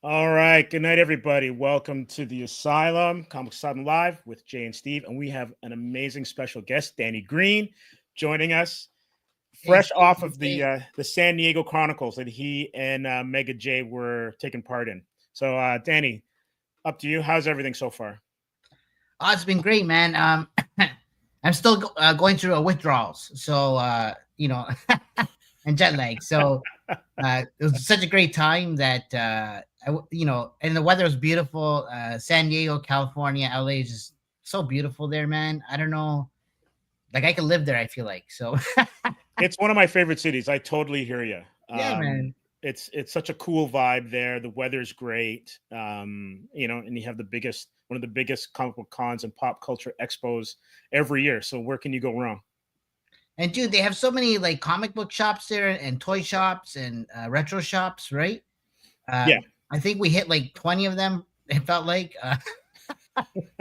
All right. Good night, everybody. Welcome to the Asylum, Comic Asylum Live with Jay and Steve. And we have an amazing special guest, Danny Green, joining us Hey, fresh Steve. off of Hey. the San Diego Chronicles that he and Mega J were taking part in. So, Danny, up to you. How's everything so far? Oh, it's been great, man. I'm still going through withdrawals, so and jet lag. So it was such a great time that and the weather was beautiful. San Diego, California, LA is just so beautiful there, man. I don't know, like I could live there. I feel like so. It's one of my favorite cities. I totally hear you. Yeah, man. It's such a cool vibe there. The weather's great. And you have one of the biggest comic book cons and pop culture expos every year. So where can you go wrong? And dude, they have so many like comic book shops there and toy shops and retro shops, right? Uh, Yeah. I think we hit like 20 of them. It felt like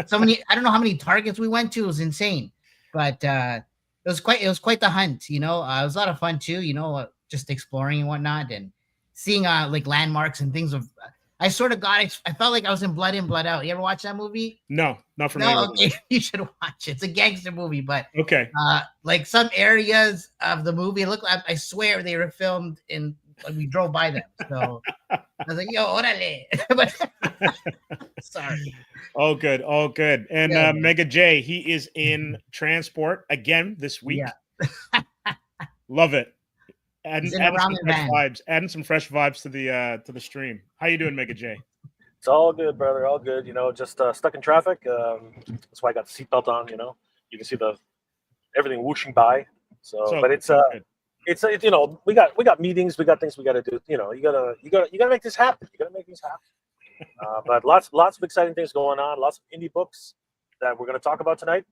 so many. I don't know how many targets we went to. It was insane, but it was quite the hunt. It was a lot of fun too. Just exploring and whatnot, and seeing like landmarks and things. I sort of I felt like I was in Blood In, Blood Out. You ever watch that movie? No, not familiar No, with okay, you should watch it. It's a gangster movie, but it. Okay. like some areas of the movie look like I swear they were filmed in like we drove by them. So I was like, yo, orale. But sorry. All good. All good. And Yeah, man. Mega J, he is in transport again this Yeah. week. Love it. He's Adding, in a adding some ramen fresh van. vibes. Adding some fresh vibes to the stream. How you doing, Mega J? It's all good, brother. All good. Just stuck in traffic. That's why I got the seatbelt on. You can see the everything whooshing by. So, So but good. Good. we got meetings, we got things we got to do. You gotta make this happen. You gotta make these happen. But lots of exciting things going on. Lots of indie books that we're going to talk about tonight.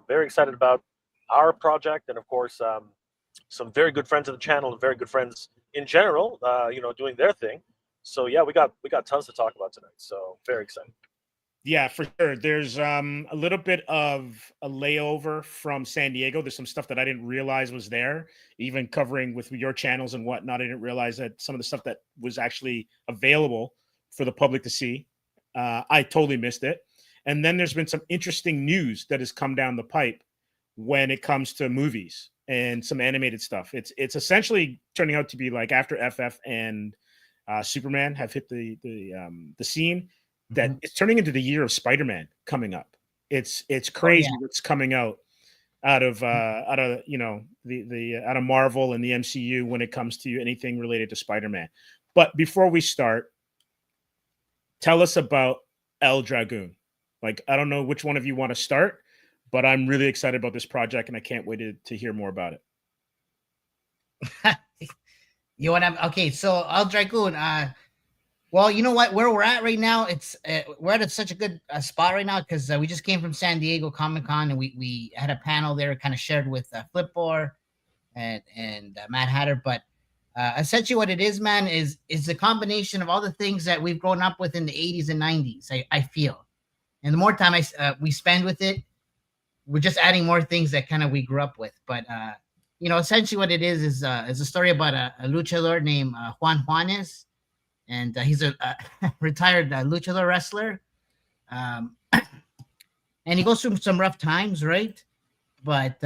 Very excited about our project, and of course, some very good friends of the channel and very good friends in general. Doing their thing. So yeah, we got tons to talk about tonight. So very excited. Yeah, for sure. There's a little bit of a layover from San Diego. There's some stuff that I didn't realize was there, even covering with your channels and whatnot. I didn't realize that some of the stuff that was actually available for the public to see. I totally missed it. And then there's been some interesting news that has come down the pipe when it comes to movies and some animated stuff. It's essentially turning out to be like after FF and Superman have hit the scene that Mhm. it's turning into the year of Spider-Man coming up. It's Oh crazy yeah. what's coming out of the out of Marvel and the MCU when it comes to anything related to Spider-Man. But before we start, tell us about El Dragoon. Like I don't know which one of you want to start, but I'm really excited about this project and I can't wait to hear more about it. You want to? Okay, so Al Dragoon. Well, you know what? Where we're at right now, we're at such a good spot right now because we just came from San Diego Comic Con and we had a panel there, kind of shared with Flipboard and Mad Hatter. But essentially, what it is, man, is the combination of all the things that we've grown up with in the '80s and '90s. I feel, and the more time we spend with it, we're just adding more things that kind of we grew up with. But essentially, what it is a story about a luchador named Juan Juanes, and he's a retired luchador wrestler. Um, and he goes through some rough times, right? But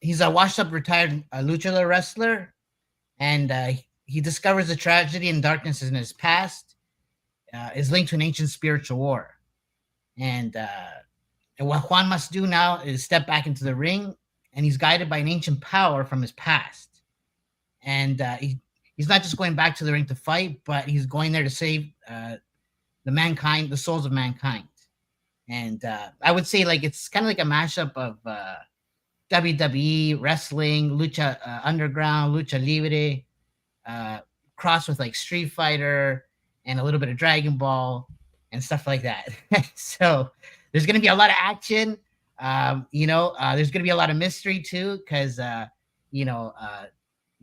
he's a washed-up retired luchador wrestler, and he discovers the tragedy and darkness in his past is linked to an ancient spiritual war. And what Juan must do now is step back into the ring, and he's guided by an ancient power from his past. And he's not just going back to the ring to fight, but he's going there to save the souls of mankind. And I would say like it's kind of like a mashup of WWE wrestling, lucha underground, lucha libre, uh, crossed with like Street Fighter and a little bit of Dragon Ball and stuff like that. So there's going to be a lot of action. There's going to be a lot of mystery too, because you know uh,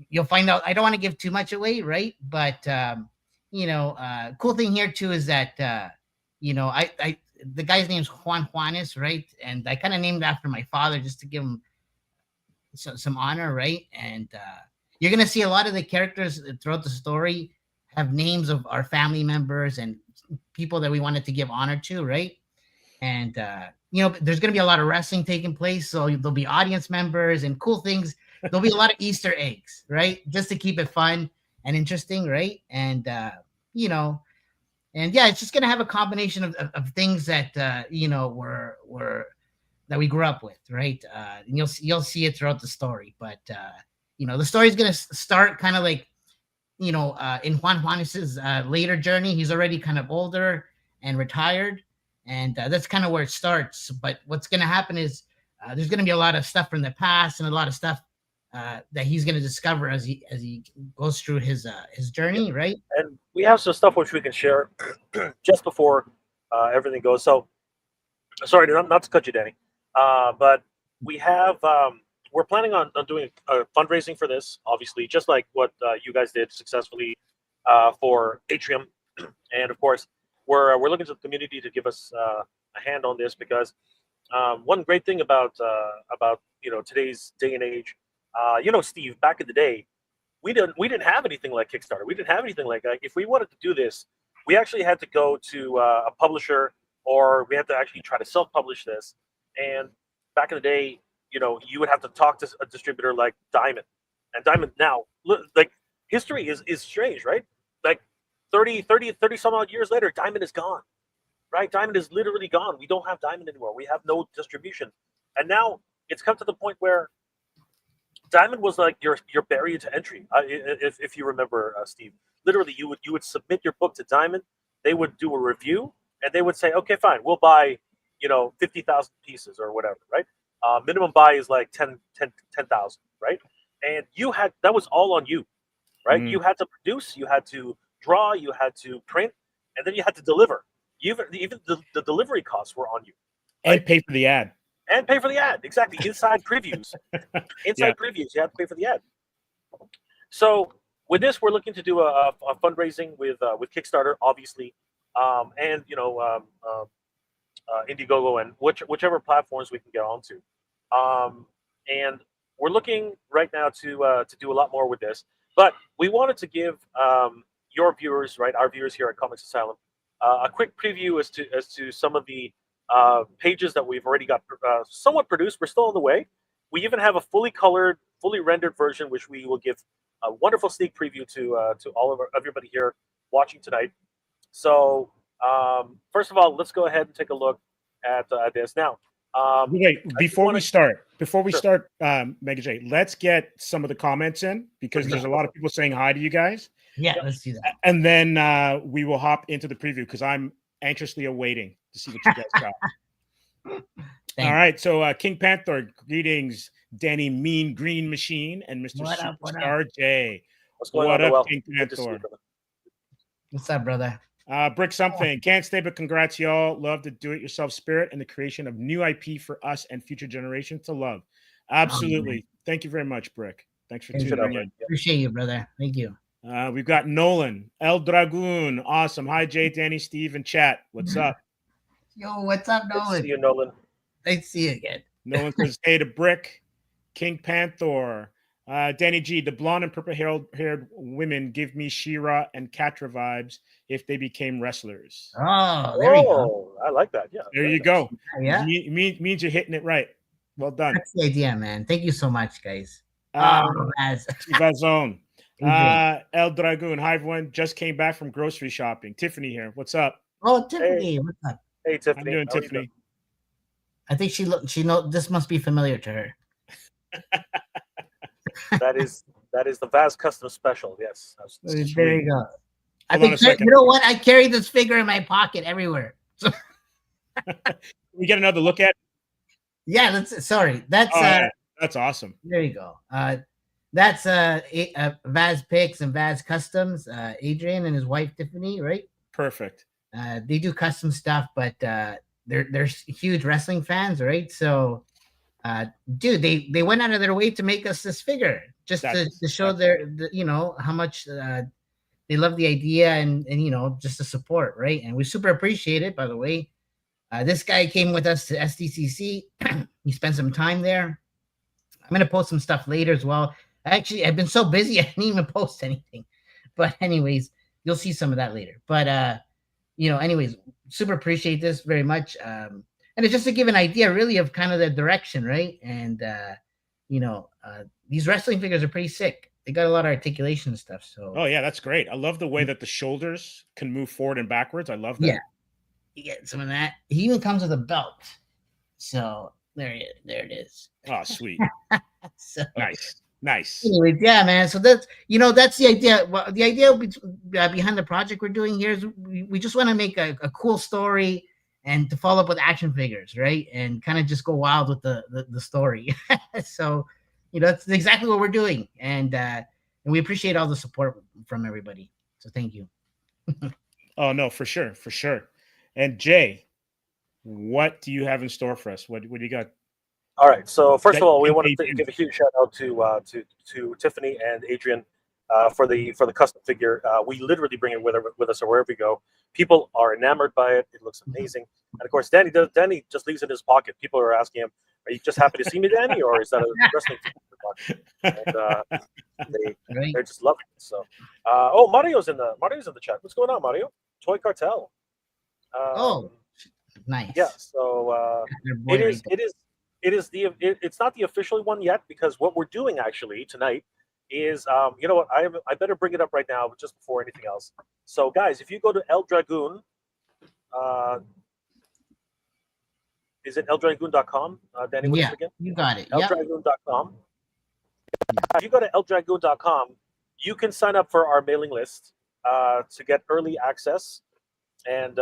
you'll find out. I don't want to give too much away, right? But cool thing here too is that I the guy's name's Juan Juanes, right? And I kind of named after my father just to give him some honor, right? And you're gonna see a lot of the characters throughout the story have names of our family members and people that we wanted to give honor to, right? And there's going to be a lot of wrestling taking place, so there'll be audience members and cool things. There'll be a lot of Easter eggs, right? Just to keep it fun and interesting, right? And and yeah, it's just going to have a combination of things that were that we grew up with, right? And you'll see it throughout the story, but the story is going to start kind of like in Juan Juanis's later journey. He's already kind of older and retired, and that's kind of where it starts. But what's going to happen is there's going to be a lot of stuff from the past and a lot of stuff that he's going to discover as he goes through his journey, right? And we have some stuff which we can share just before everything goes. So, sorry, not to cut you, Danny, but we have we're planning on doing a fundraising for this, obviously, just like what you guys did successfully for Atrium, and of course, we're looking to the community to give us a hand on this, because one great thing about today's day and age, Steve, back in the day, we didn't have anything like Kickstarter. We didn't have anything like that. If we wanted to do this, we actually had to go to a publisher, or we had to actually try to self-publish this. And back in the day, you would have to talk to a distributor like Diamond. And Diamond now, like, history is strange, right? Like 30 some odd years later, Diamond is gone, right? Diamond is literally gone. We don't have Diamond anymore. We have no distribution. And now it's come to the point where Diamond was like your barrier to entry. If you remember, Steve, literally you would submit your book to Diamond. They would do a review, and they would say, okay, fine, we'll buy 50,000 pieces or whatever, right? Minimum buy is like 10,000, right? And that was all on you, right? You had to produce, you had to draw, you had to print, and then you had to deliver. Even the delivery costs were on you, right? And pay for the ad. And pay for the ad, exactly. Inside previews, previews, you have to pay for the ad. So with this, we're looking to do a fundraising with Kickstarter, obviously, and Indiegogo, and whichever platforms we can get onto. And we're looking right now to do a lot more with this. But we wanted to give your viewers, right, our viewers here at Comics Asylum, a quick preview as to some of the pages that we've already got somewhat produced. We're still on the way. We even have a fully colored, fully rendered version, which we will give a wonderful sneak preview to all of everybody here watching tonight. So first of all, let's go ahead and take a look at this now. Wait, before we start, Mega J, let's get some of the comments in, because there's a lot of people saying hi to you guys. Yeah, let's do that. And then we will hop into the preview, because I'm anxiously awaiting to see what you guys got. All right, so King Panther, greetings, Danny Mean Green Machine, and Mr. Superstar J. What's going on? Up, King Panther? What's up, brother? Brick something. Can't stay, but congrats, y'all. Love the do-it-yourself spirit and the creation of new IP for us and future generations to love. Absolutely. Thank you very much, Brick. Thanks for tuning in. Appreciate you, brother. Thank you. We've got Nolan, El Dragoon. Awesome. Hi, Jay, Danny, Steve, and chat. What's up? Yo, what's up, Nolan? Nice to see you, Nolan. Nice to see you again. Nolan says, hey to Brick, King Panther. Danny G, the blonde and purple-haired women give me She-Ra and Katra vibes if they became wrestlers. Oh, there you go. I like that. Yeah. There you go. Yeah. Means you're hitting it right. Well done. That's the idea, man. Thank you so much, guys. Vazone. El Dragoon. Hi, everyone. Just came back from grocery shopping. Tiffany here. What's up? Oh, Tiffany. What's up? Hey, Tiffany. I'm doing Tiffany. I think she know this must be familiar to her. That is the Vaz Custom Special. Yes. There you go. I think you know what? I carry this figure in my pocket everywhere. So we get another look at it? Yeah, that's awesome. There you go. That's Vaz Picks and Vaz Customs, Adrian and his wife Tiffany, right? Perfect. They do custom stuff, but they're huge wrestling fans, right? So dude, they went out of their way to make us this figure just to show how much they love the idea and just the support, right? And we super appreciate it. By the way, this guy came with us to SDCC. He spent some time there. I'm gonna post some stuff later as well. Actually, I've been so busy I didn't even post anything. But anyways, you'll see some of that later. But anyways, super appreciate this very much. And it's just to give an idea, really, of kind of the direction, right? And these wrestling figures are pretty sick. They got a lot of articulation and stuff. So Oh yeah, that's great. I love the way that the shoulders can move forward and backwards. I love that. yeah, you get some of that. He even comes with a belt. So there it is. Oh, sweet. So Nice. anyways, yeah, man. So that's the idea. Well, the idea behind the project we're doing here is we just want to make a cool story and to follow up with action figures, right? And kind of just go wild with the story. So that's exactly what we're doing, and we appreciate all the support from everybody. So thank you. Oh no, for sure. And Jay, what do you have in store for us? What do you got? All right. So first That of all, we you want can to do. give a huge shout out to Tiffany and Adrian for the custom figure. We literally bring it with us wherever we go. People are enamored by it. It looks amazing. And of course, Danny just leaves it in his pocket. People are asking him, "Are you just happy to see me, Danny, or is that a wrestling figure?" And they're just loving it. So, Mario's in the chat. What's going on, Mario? Toy Cartel. Nice. Yeah. So it's not the official one yet, because what we're doing actually tonight is you know what, I better bring it up right now just before anything else. So guys, if you go to El Dragoon, is it eldragoon.com? Danny, what is it again? You got it. eldragoon.com. If you go to eldragoon.com, you can sign up for our mailing list to get early access and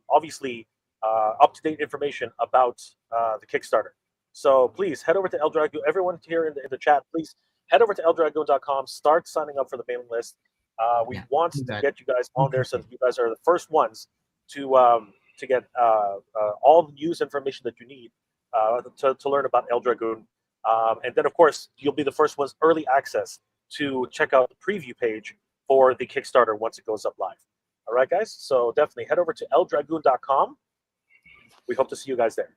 obviously up-to-date information about the Kickstarter. So please head over to El Dragoon. Everyone here in the chat, please head over to eldragoon.com. Start signing up for the mailing list. We want to get you guys on there so that you guys are the first ones to get all the news information that you need to learn about El Dragoon. And then, of course, you'll be the first ones early access to check out the preview page for the Kickstarter once it goes up live. All right, guys? So definitely head over to eldragoon.com. We hope to see you guys there.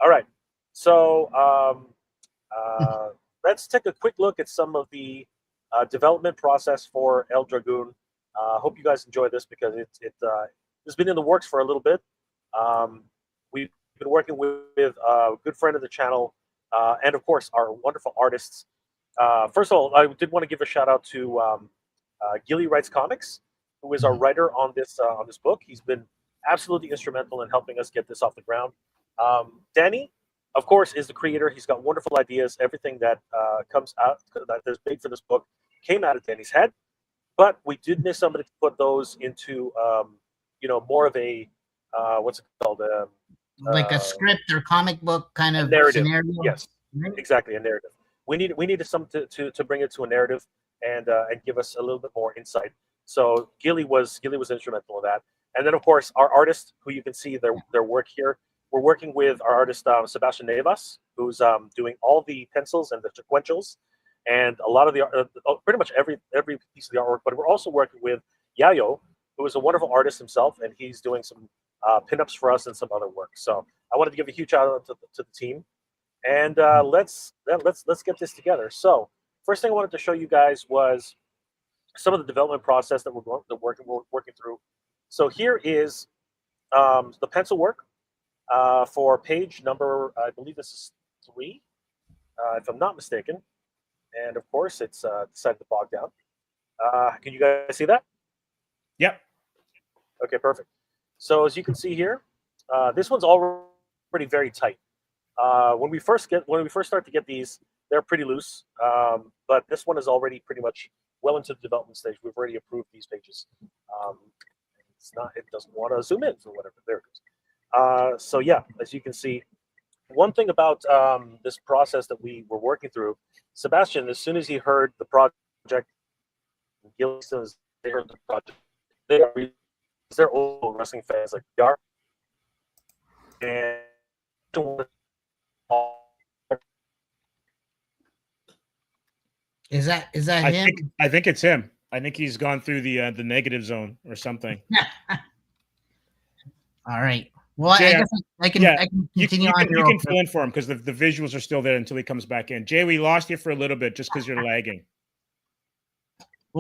All right. So let's take a quick look at some of the development process for El Dragoon. Hope you guys enjoy this because it's been in the works for a little bit. We've been working with a good friend of the channel and, of course, our wonderful artists. First of all, I did want to give a shout out to Gilly Writes Comics, who is our writer on this book. He's been absolutely instrumental in helping us get this off the ground. Danny, of course, is the creator. He's got wonderful ideas. Everything that comes out that is made for this book came out of Danny's head, but we did miss somebody to put those into more of a what's it called, like a script or comic book kind of narrative. Scenario. Yes, exactly, a narrative. We needed something to bring it to a narrative and give us a little bit more insight. So Gilly was instrumental in that. And then, of course, our artist, who you can see their work here. We're working with our artist, Sebastian Nevas, who's doing all the pencils and the sequentials and a lot of the pretty much every piece of the artwork. But we're also working with Yayo, who is a wonderful artist himself, and he's doing some pinups for us and some other work. So I wanted to give a huge shout out to the team. And let's get this together. So first thing I wanted to show you guys was some of the development process that we're working through. So here is the pencil work for page number, I believe this is 3, if I'm not mistaken. And of course, it's decided to bog down. Can you guys see that? Yep. Okay, perfect. So as you can see here, this one's already very tight. When we first start to get these, they're pretty loose. But this one is already pretty much well into the development stage. We've already approved these pages. It doesn't want to zoom in for whatever. There it goes. So yeah, as you can see, one thing about this process that we were working through, Sebastian, as soon as he heard the project, Gilly, as soon as they heard the project, they're old wrestling fans like we are. And is that him? I think it's him. I think he's gone through the negative zone or something. All right. Well, Jay, I guess I can continue on. You can fill in for him because the visuals are still there until he comes back in. Jay, we lost you for a little bit just because you're lagging.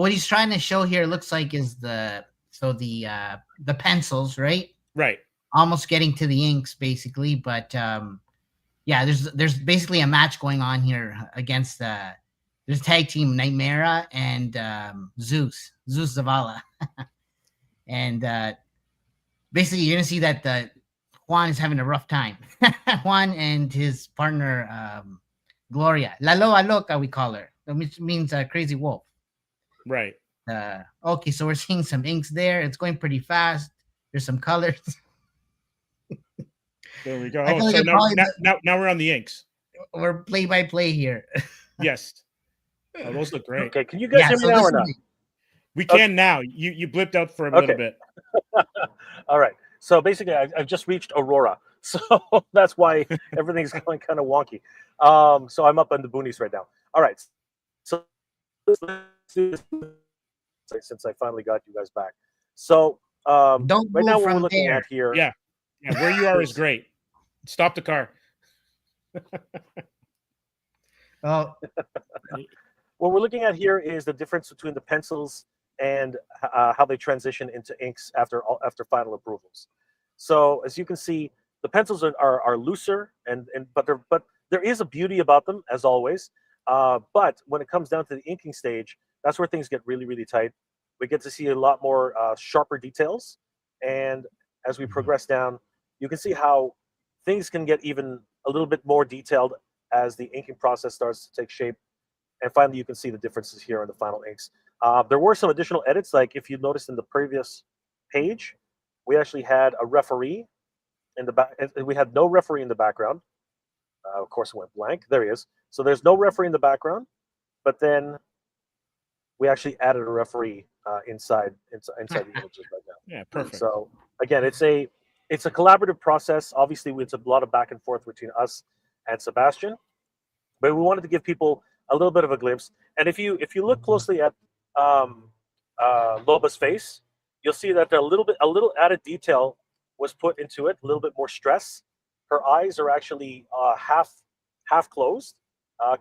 what he's trying to show here looks like is the pencils, right? Right. Almost getting to the inks basically, but yeah, there's basically a match going on here against there's tag team Nightmare and Zeus Zavala. And basically you're gonna see that Juan is having a rough time. Juan and his partner Gloria, La Loa Loca, we call her, which means crazy wolf. Right. Okay, so we're seeing some inks there. It's going pretty fast. There's some colors. There we go. I Oh, feel like so I'm now we're on the inks. we're play by play here. Yes. Oh, those look great. Okay, can you guys hear me now or not? We can now. You blipped out for a little bit. All right. So basically, I've just reached Aurora, so that's why everything's going kind of wonky. So I'm up in the boonies right now. All right. So let's do this since I finally got you guys back. So Don't right move now what from we're looking there. at here. Yeah. Where you are is great. Stop the car. Oh, What we're looking at here is the difference between the pencils and how they transition into inks after final approvals. So as you can see, the pencils are looser but there is a beauty about them as always. But when it comes down to the inking stage, that's where things get really, really tight. We get to see a lot more sharper details, and as we progress down, you can see how things can get even a little bit more detailed as the inking process starts to take shape. And finally, you can see the differences here in the final inks. There were some additional edits, like if you noticed in the previous page, we actually had a referee in the back. We had no referee in the background. Of course, it went blank. There he is. So there's no referee in the background, but then we actually added a referee inside the images right now. Yeah, perfect. So again, it's a collaborative process. Obviously, it's a lot of back and forth between us and Sebastian, but we wanted to give people a little bit of a glimpse. And if you look closely at Loba's face, you'll see that a little added detail was put into it, a little bit more stress. Her eyes are actually half closed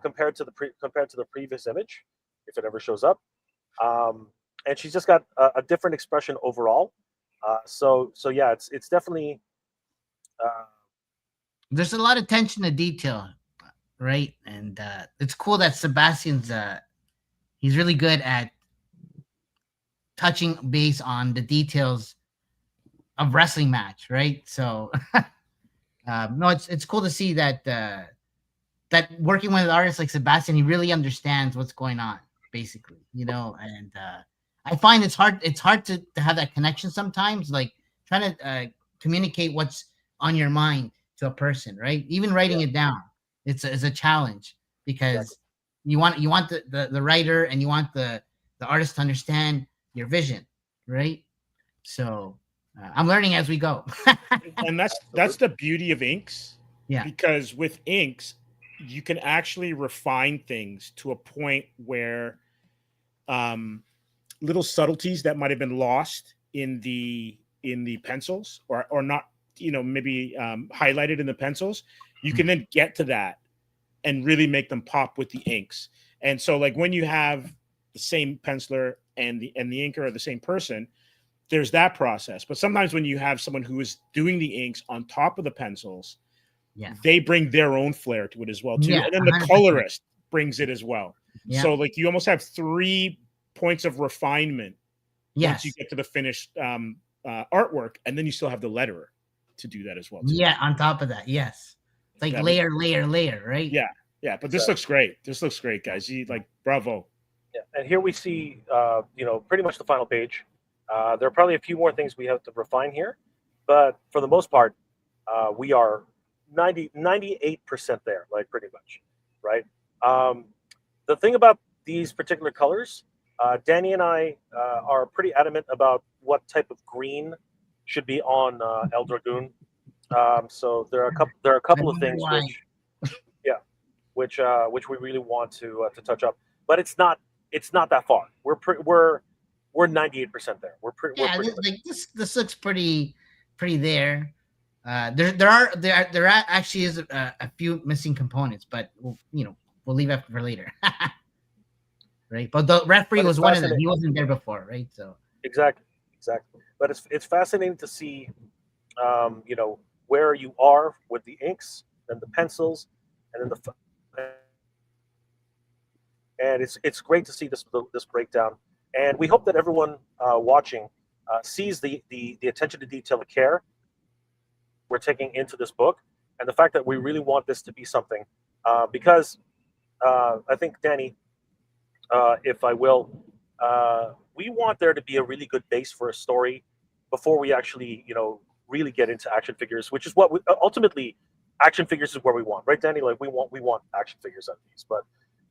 compared to the previous image, if it ever shows up. And she's just got a different expression overall. So yeah, it's definitely. There's a lot of attention to detail, right? And it's cool that Sebastian's he's really good at touching base on the details of wrestling match, right? So no, it's cool to see that that working with artists like Sebastian, he really understands what's going on, basically, and I find it's hard to have that connection sometimes, like trying to communicate what's on your mind to a person, right? Even writing it down, it's a challenge, because you want the writer and you want the artist to understand your vision, right? So I'm learning as we go. And that's the beauty of inks. Yeah. Because with inks, you can actually refine things to a point where little subtleties that might have been lost in the pencils or not, maybe highlighted in the pencils, you can then get to that and really make them pop with the inks. And so, like, when you have the same penciler and the inker are the same person, there's that process. But sometimes when you have someone who is doing the inks on top of the pencils, they bring their own flair to it as well too. And then the 100%. colorist brings it as well. Yeah. So, like, you almost have 3 points of refinement once you get to the finished artwork, and then you still have the letterer to do that as well too. Yeah, on top of that, yes. It's like layer, right? Yeah, but this looks great. This looks great, guys. Bravo. Yeah, and here we see, pretty much the final page. There are probably a few more things we have to refine here, but for the most part, we are 98% there, like, pretty much, right? The thing about these particular colors, Danny and I are pretty adamant about what type of green should be on El Dragoon. So there are a couple of things which we really want to touch up, but it's not that far. We're 98% there. We're pretty. This looks pretty there. There actually is a few missing components, but we'll leave that for later. right? But the referee But was it's one of them. fascinating. He wasn't there before, right? So Exactly. But it's fascinating to see, where you are with the inks and the pencils, and then and it's great to see this breakdown. And we hope that everyone watching sees the attention to detail, the care we're taking into this book, and the fact that we really want this to be something. Because I think, Danny, if I will, we want there to be a really good base for a story before we actually, really get into action figures, which is what ultimately action figures is where we want, right, Danny? Like we want action figures out of these, but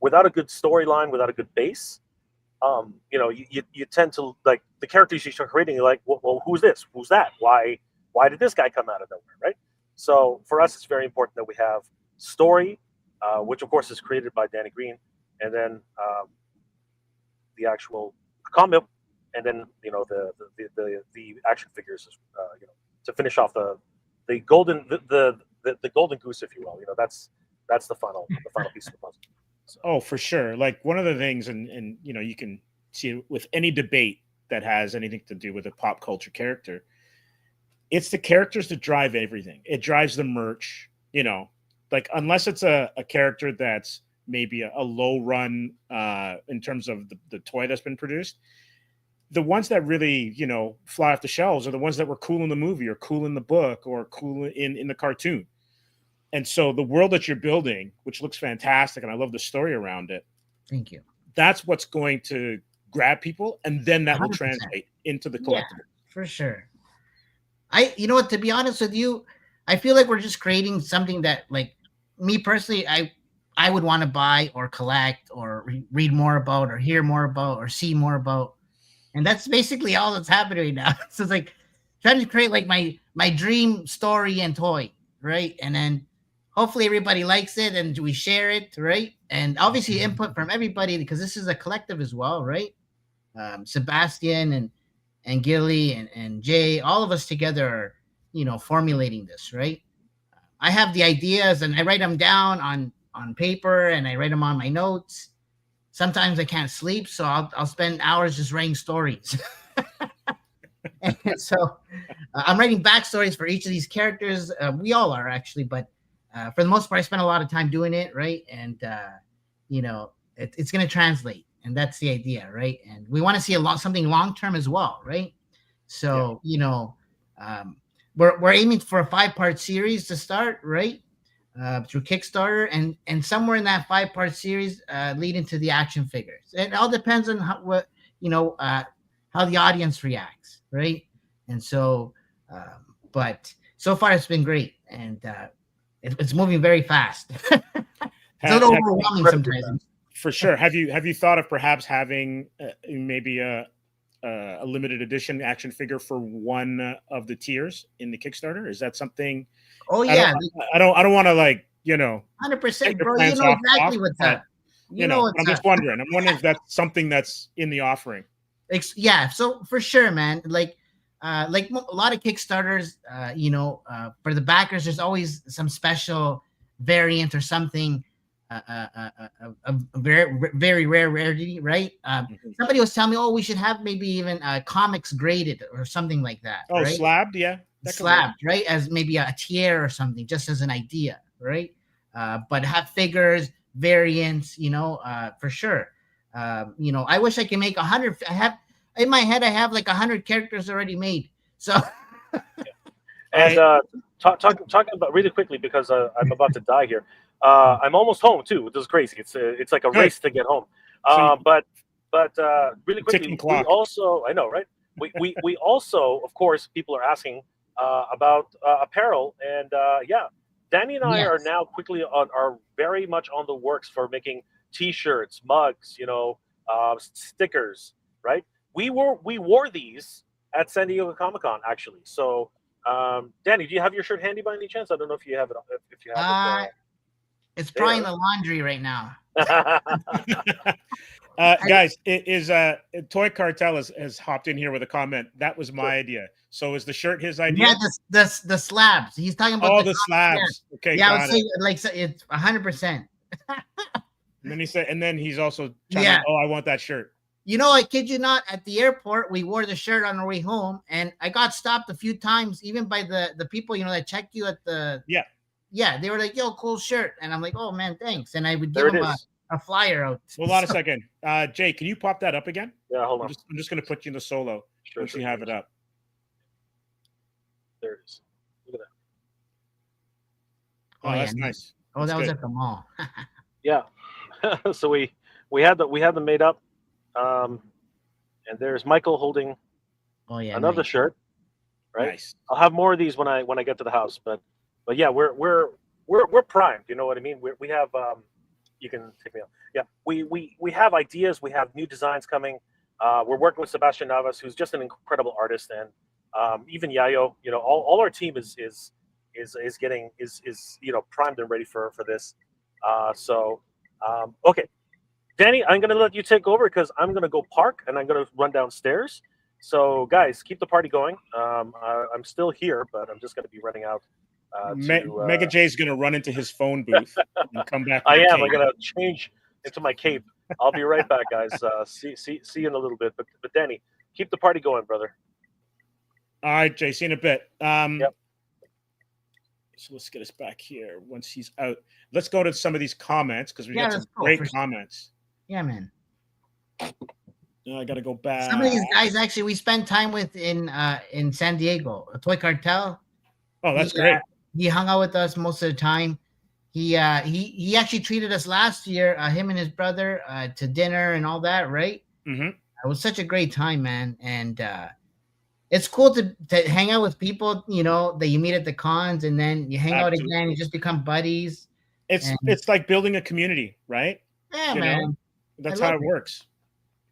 without a good storyline, without a good base, you tend to like the characters you start creating. You're like, well, who's this? Who's that? Why did this guy come out of nowhere, right? So for us, it's very important that we have story, which of course is created by Danny Green, and then the actual comic, and then the action figures, to finish off the golden the golden goose, if you will. That's the final piece of the puzzle. So. Oh, for sure. Like one of the things, and you can see it with any debate that has anything to do with a pop culture character. It's the characters that drive everything. It drives the merch, like unless it's a character that's maybe a low run in terms of the toy that's been produced. The ones that really, fly off the shelves are the ones that were cool in the movie or cool in the book or cool in the cartoon. And so the world that you're building, which looks fantastic, and I love the story around it. Thank you. That's what's going to grab people, and then that 100%. Will translate into the collectible. Yeah, for sure. To be honest with you, I feel like we're just creating something that, like, me personally, I would want to buy or collect or read more about or hear more about or see more about. And that's basically all that's happening right now. So it's like trying to create like my dream story and toy, right? And then hopefully everybody likes it and we share it, right? And obviously input from everybody, because this is a collective as well, right? Sebastian and Gilly and Jay, all of us together are, formulating this, right? I have the ideas and I write them down on paper and I write them on my notes. Sometimes I can't sleep, so I'll spend hours just writing stories. And so I'm writing backstories for each of these characters. We all are actually, but for the most part, I spend a lot of time doing it, right? And it's going to translate, and that's the idea, right? And we want to see something long term as well, right? So we're aiming for a 5-part series to start, right? Through Kickstarter, and somewhere in that 5-part series lead into the action figures. It all depends on how the audience reacts, right? And so, but so far it's been great, and it's moving very fast. It's a little overwhelming sometimes. For sure. Have you thought of perhaps having maybe a limited edition action figure for one of the tiers in the Kickstarter? Is that something? Oh yeah, I don't want to 100%, bro. You know exactly what's up. I'm just wondering. I'm wondering if that's something that's in the offering. Yeah, so for sure, man. Like a lot of Kickstarters, for the backers, there's always some special variant or something, a very very rare rarity, right? Somebody was telling me, we should have maybe even comics graded or something like that. Oh, right? Slabbed, yeah. Slabbed, right? As maybe a tier or something, just as an idea, right? But have figures, variants, for sure. I wish I could make 100. I have in my head, I have like 100 characters already made. So, and talking about really quickly, because I'm about to die here. I'm almost home too, which is crazy. It's like a race to get home. But really quickly, we also, I know, right? We also, of course, people are asking about apparel, and Danny and I are now are very much on the works for making T-shirts, mugs, stickers, right? We wore these at San Diego Comic-Con actually. So, Danny, do you have your shirt handy by any chance? I don't know if you have it. If you have it, it's probably in the laundry right now. Guys, Toy Cartel has hopped in here with a comment. That was my idea. So is the shirt his idea? Yeah, the slabs. He's talking about the slabs. Yeah. Okay, yeah, I would say like it's 100%. And then he said, and then he's also trying Yeah. to, oh, I want that shirt. You know, I kid you not, at the airport, we wore the shirt on our way home, and I got stopped a few times, even by the people, that check you at the yeah, they were like, yo, cool shirt. And I'm like, oh man, thanks. And I would give them a flyer out. Hold on a second. Jay, can you pop that up again? Yeah, hold on. I'm just gonna put you in the solo once you have it up. There it is. Look at that. Oh, that's nice. Oh, that's that good. was at the mall. Yeah. So we had them made up. And there's Michael holding another shirt. Right. Nice. I'll have more of these when I get to the house, but yeah, we're primed. You know what I mean? We have you can take me out. Yeah, we have ideas. We have new designs coming. We're working with Sebastian Navas, who's just an incredible artist, and even Yayo. All our team is getting primed and ready for this. Okay, Danny, I'm gonna let you take over because I'm gonna go park and I'm gonna run downstairs. So guys, keep the party going. I'm still here, but I'm just gonna be running out. Mega Jay's gonna run into his phone booth and come back. I am. I'm gonna change into my cape. I'll be right back, guys. See you in a little bit. But Danny, keep the party going, brother. All right, Jay. See you in a bit. Yep. So let's get us back here. Once he's out, let's go to some of these comments because we got some great comments. Yeah, man. I got to go back. Some of these guys actually we spent time with in San Diego, a Toy Cartel. Oh, that's great. He hung out with us most of the time. He actually treated us last year, him and his brother, to dinner and all that, right? Mm-hmm. It was such a great time, man. And it's cool to hang out with people, that you meet at the cons, and then you hang out again, you just become buddies. It's like building a community, right? Yeah, man. That's how it works,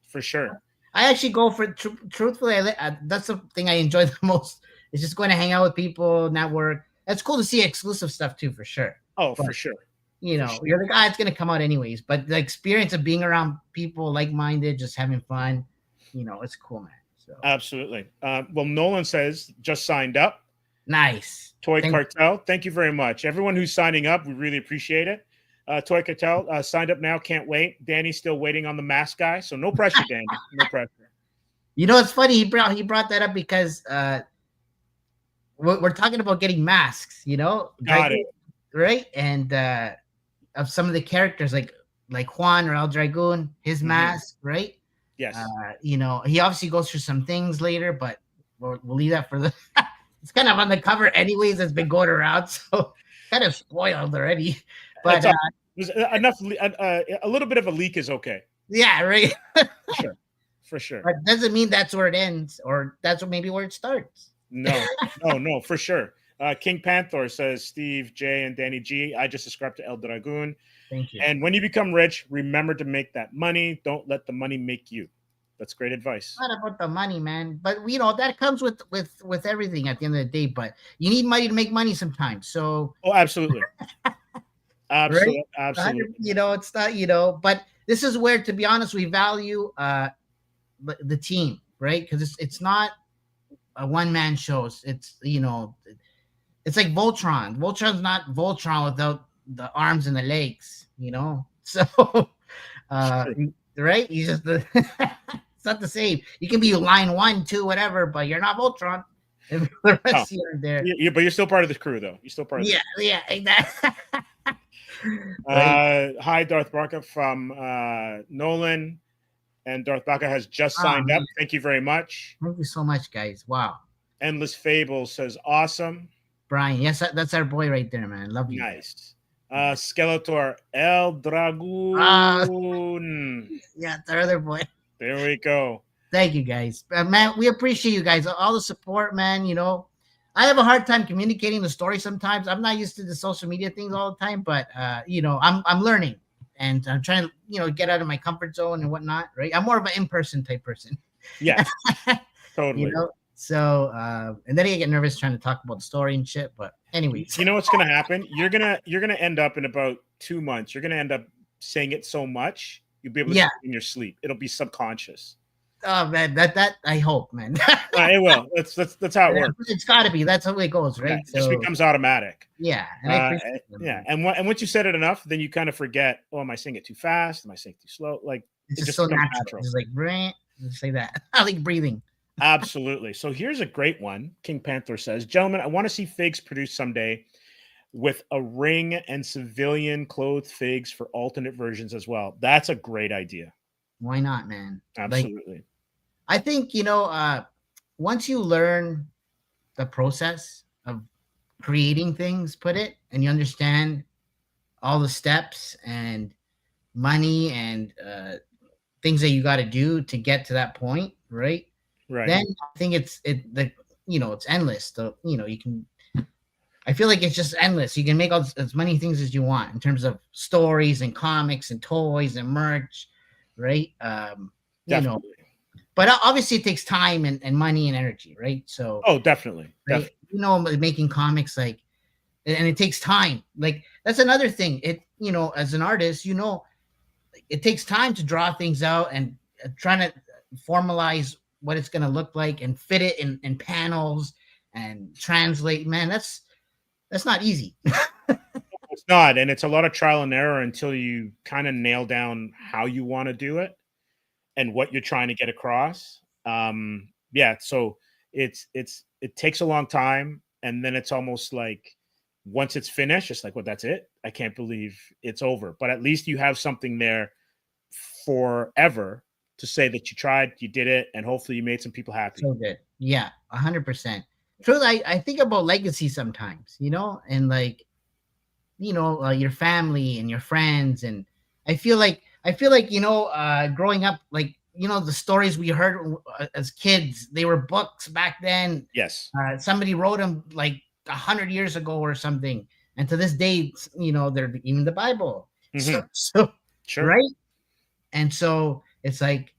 for sure. I actually go for truthfully. That's the thing I enjoy the most. Is just going to hang out with people, network. It's cool to see exclusive stuff too, for sure. Oh, for sure. You're the guy that's going to come out anyways. But the experience of being around people like-minded, just having fun, it's cool, man. So. Absolutely. Well, Nolan says just signed up. Nice. Toy Cartel. Thank you very much. Everyone who's signing up, we really appreciate it. Toy Cartel signed up now. Can't wait. Danny's still waiting on the mask guy, so no pressure, Danny. No pressure. It's funny. He brought that up because we're talking about getting masks. Got it. Right, and of some of the characters like Juan or El Dragoon, his mask, right? Yes. He obviously goes through some things later, but we'll leave that for the. It's kind of on the cover, anyways. It's been going around, so kind of spoiled already. But enough. A little bit of a leak is okay. Yeah, right. For sure. But doesn't mean that's where it ends, or that's maybe where it starts. No, for sure. King Panther says, Steve, Jay, and Danny G, I just subscribed to El Dragoon. Thank you. And when you become rich, remember to make that money. Don't let the money make you. That's great advice. Not about the money, man. But, that comes with everything at the end of the day. But you need money to make money sometimes. So. Oh, absolutely. Absolutely. Right? Absolutely. It's not, but this is where, to be honest, we value the team, right? Because it's not a one-man show. It's, it's like Voltron. Voltron's not Voltron without the arms and the legs, So, right? You just it's not the same. You can be line 1, 2, whatever, but you're not Voltron. And the rest of you are there. Yeah, but you're still part of the crew, though. You're still part of the crew. Yeah, exactly. Hi, Darth Barca from Nolan. And Darth Barca has just signed up. Thank you very much. Thank you so much, guys. Wow. Endless Fable says awesome. Brian, yes, that's our boy right there, man. Love you. Nice. Skeletor El Dragoon. Yeah, it's our other boy. There we go. Thank you, guys. Man, we appreciate you guys. All the support, man. I have a hard time communicating the story sometimes. I'm not used to the social media things all the time, but I'm learning, and I'm trying to get out of my comfort zone and whatnot. Right? I'm more of an in-person type person. Yeah, totally. So and then I get nervous trying to talk about the story and shit. But anyways, you know what's gonna happen? You're gonna end up in about 2 months. You're gonna end up saying it so much you'll be able to sleep in your sleep. It'll be subconscious. Oh man, that I hope, man. It will. That's how it works. It's got to be. That's how it goes, Yeah, right? it just becomes automatic. Yeah, and I appreciate them, yeah, man. and once you said it enough, then you kind of forget. Oh, am I saying it too fast? Am I saying it too slow? Like It's it just just so becomes natural. It's like, just say that. I like breathing. Absolutely. So here's a great one. King Panther says, "Gentlemen, I want to see figs produced someday with a ring and civilian clothed figs for alternate versions as well." That's a great idea. Why not, man? Like, Absolutely. I think once you learn the process of creating things, and you understand all the steps and money and things that you got to do to get to that point, right? Right. Then I think it's endless. You can. I feel like it's just endless. You can make as many things as you want in terms of stories and comics and toys and merch, right? Definitely. But obviously it takes time and money and energy, right? So, definitely. right? Making comics and it takes time. Like that's another thing. As an artist, it takes time to draw things out and trying to formalize what it's going to look like and fit it in panels and translate. Man, that's not easy. It's not, and it's a lot of trial and error until you kind of nail down how you want to do it and what you're trying to get across. So it takes a long time, and then it's almost like once it's finished, it's like, well, that's it. I can't believe it's over. But at least you have something there forever to say that you tried, you did it, and hopefully you made some people happy. So good. Yeah, 100%. Truly, I think about legacy sometimes, and like, your family and your friends. And I feel like, growing up, like, the stories we heard as kids, they were books back then. Yes. Somebody wrote them like 100 years ago or something. And to this day, they're even the Bible. Mm-hmm. So Sure. Right. And so it's like,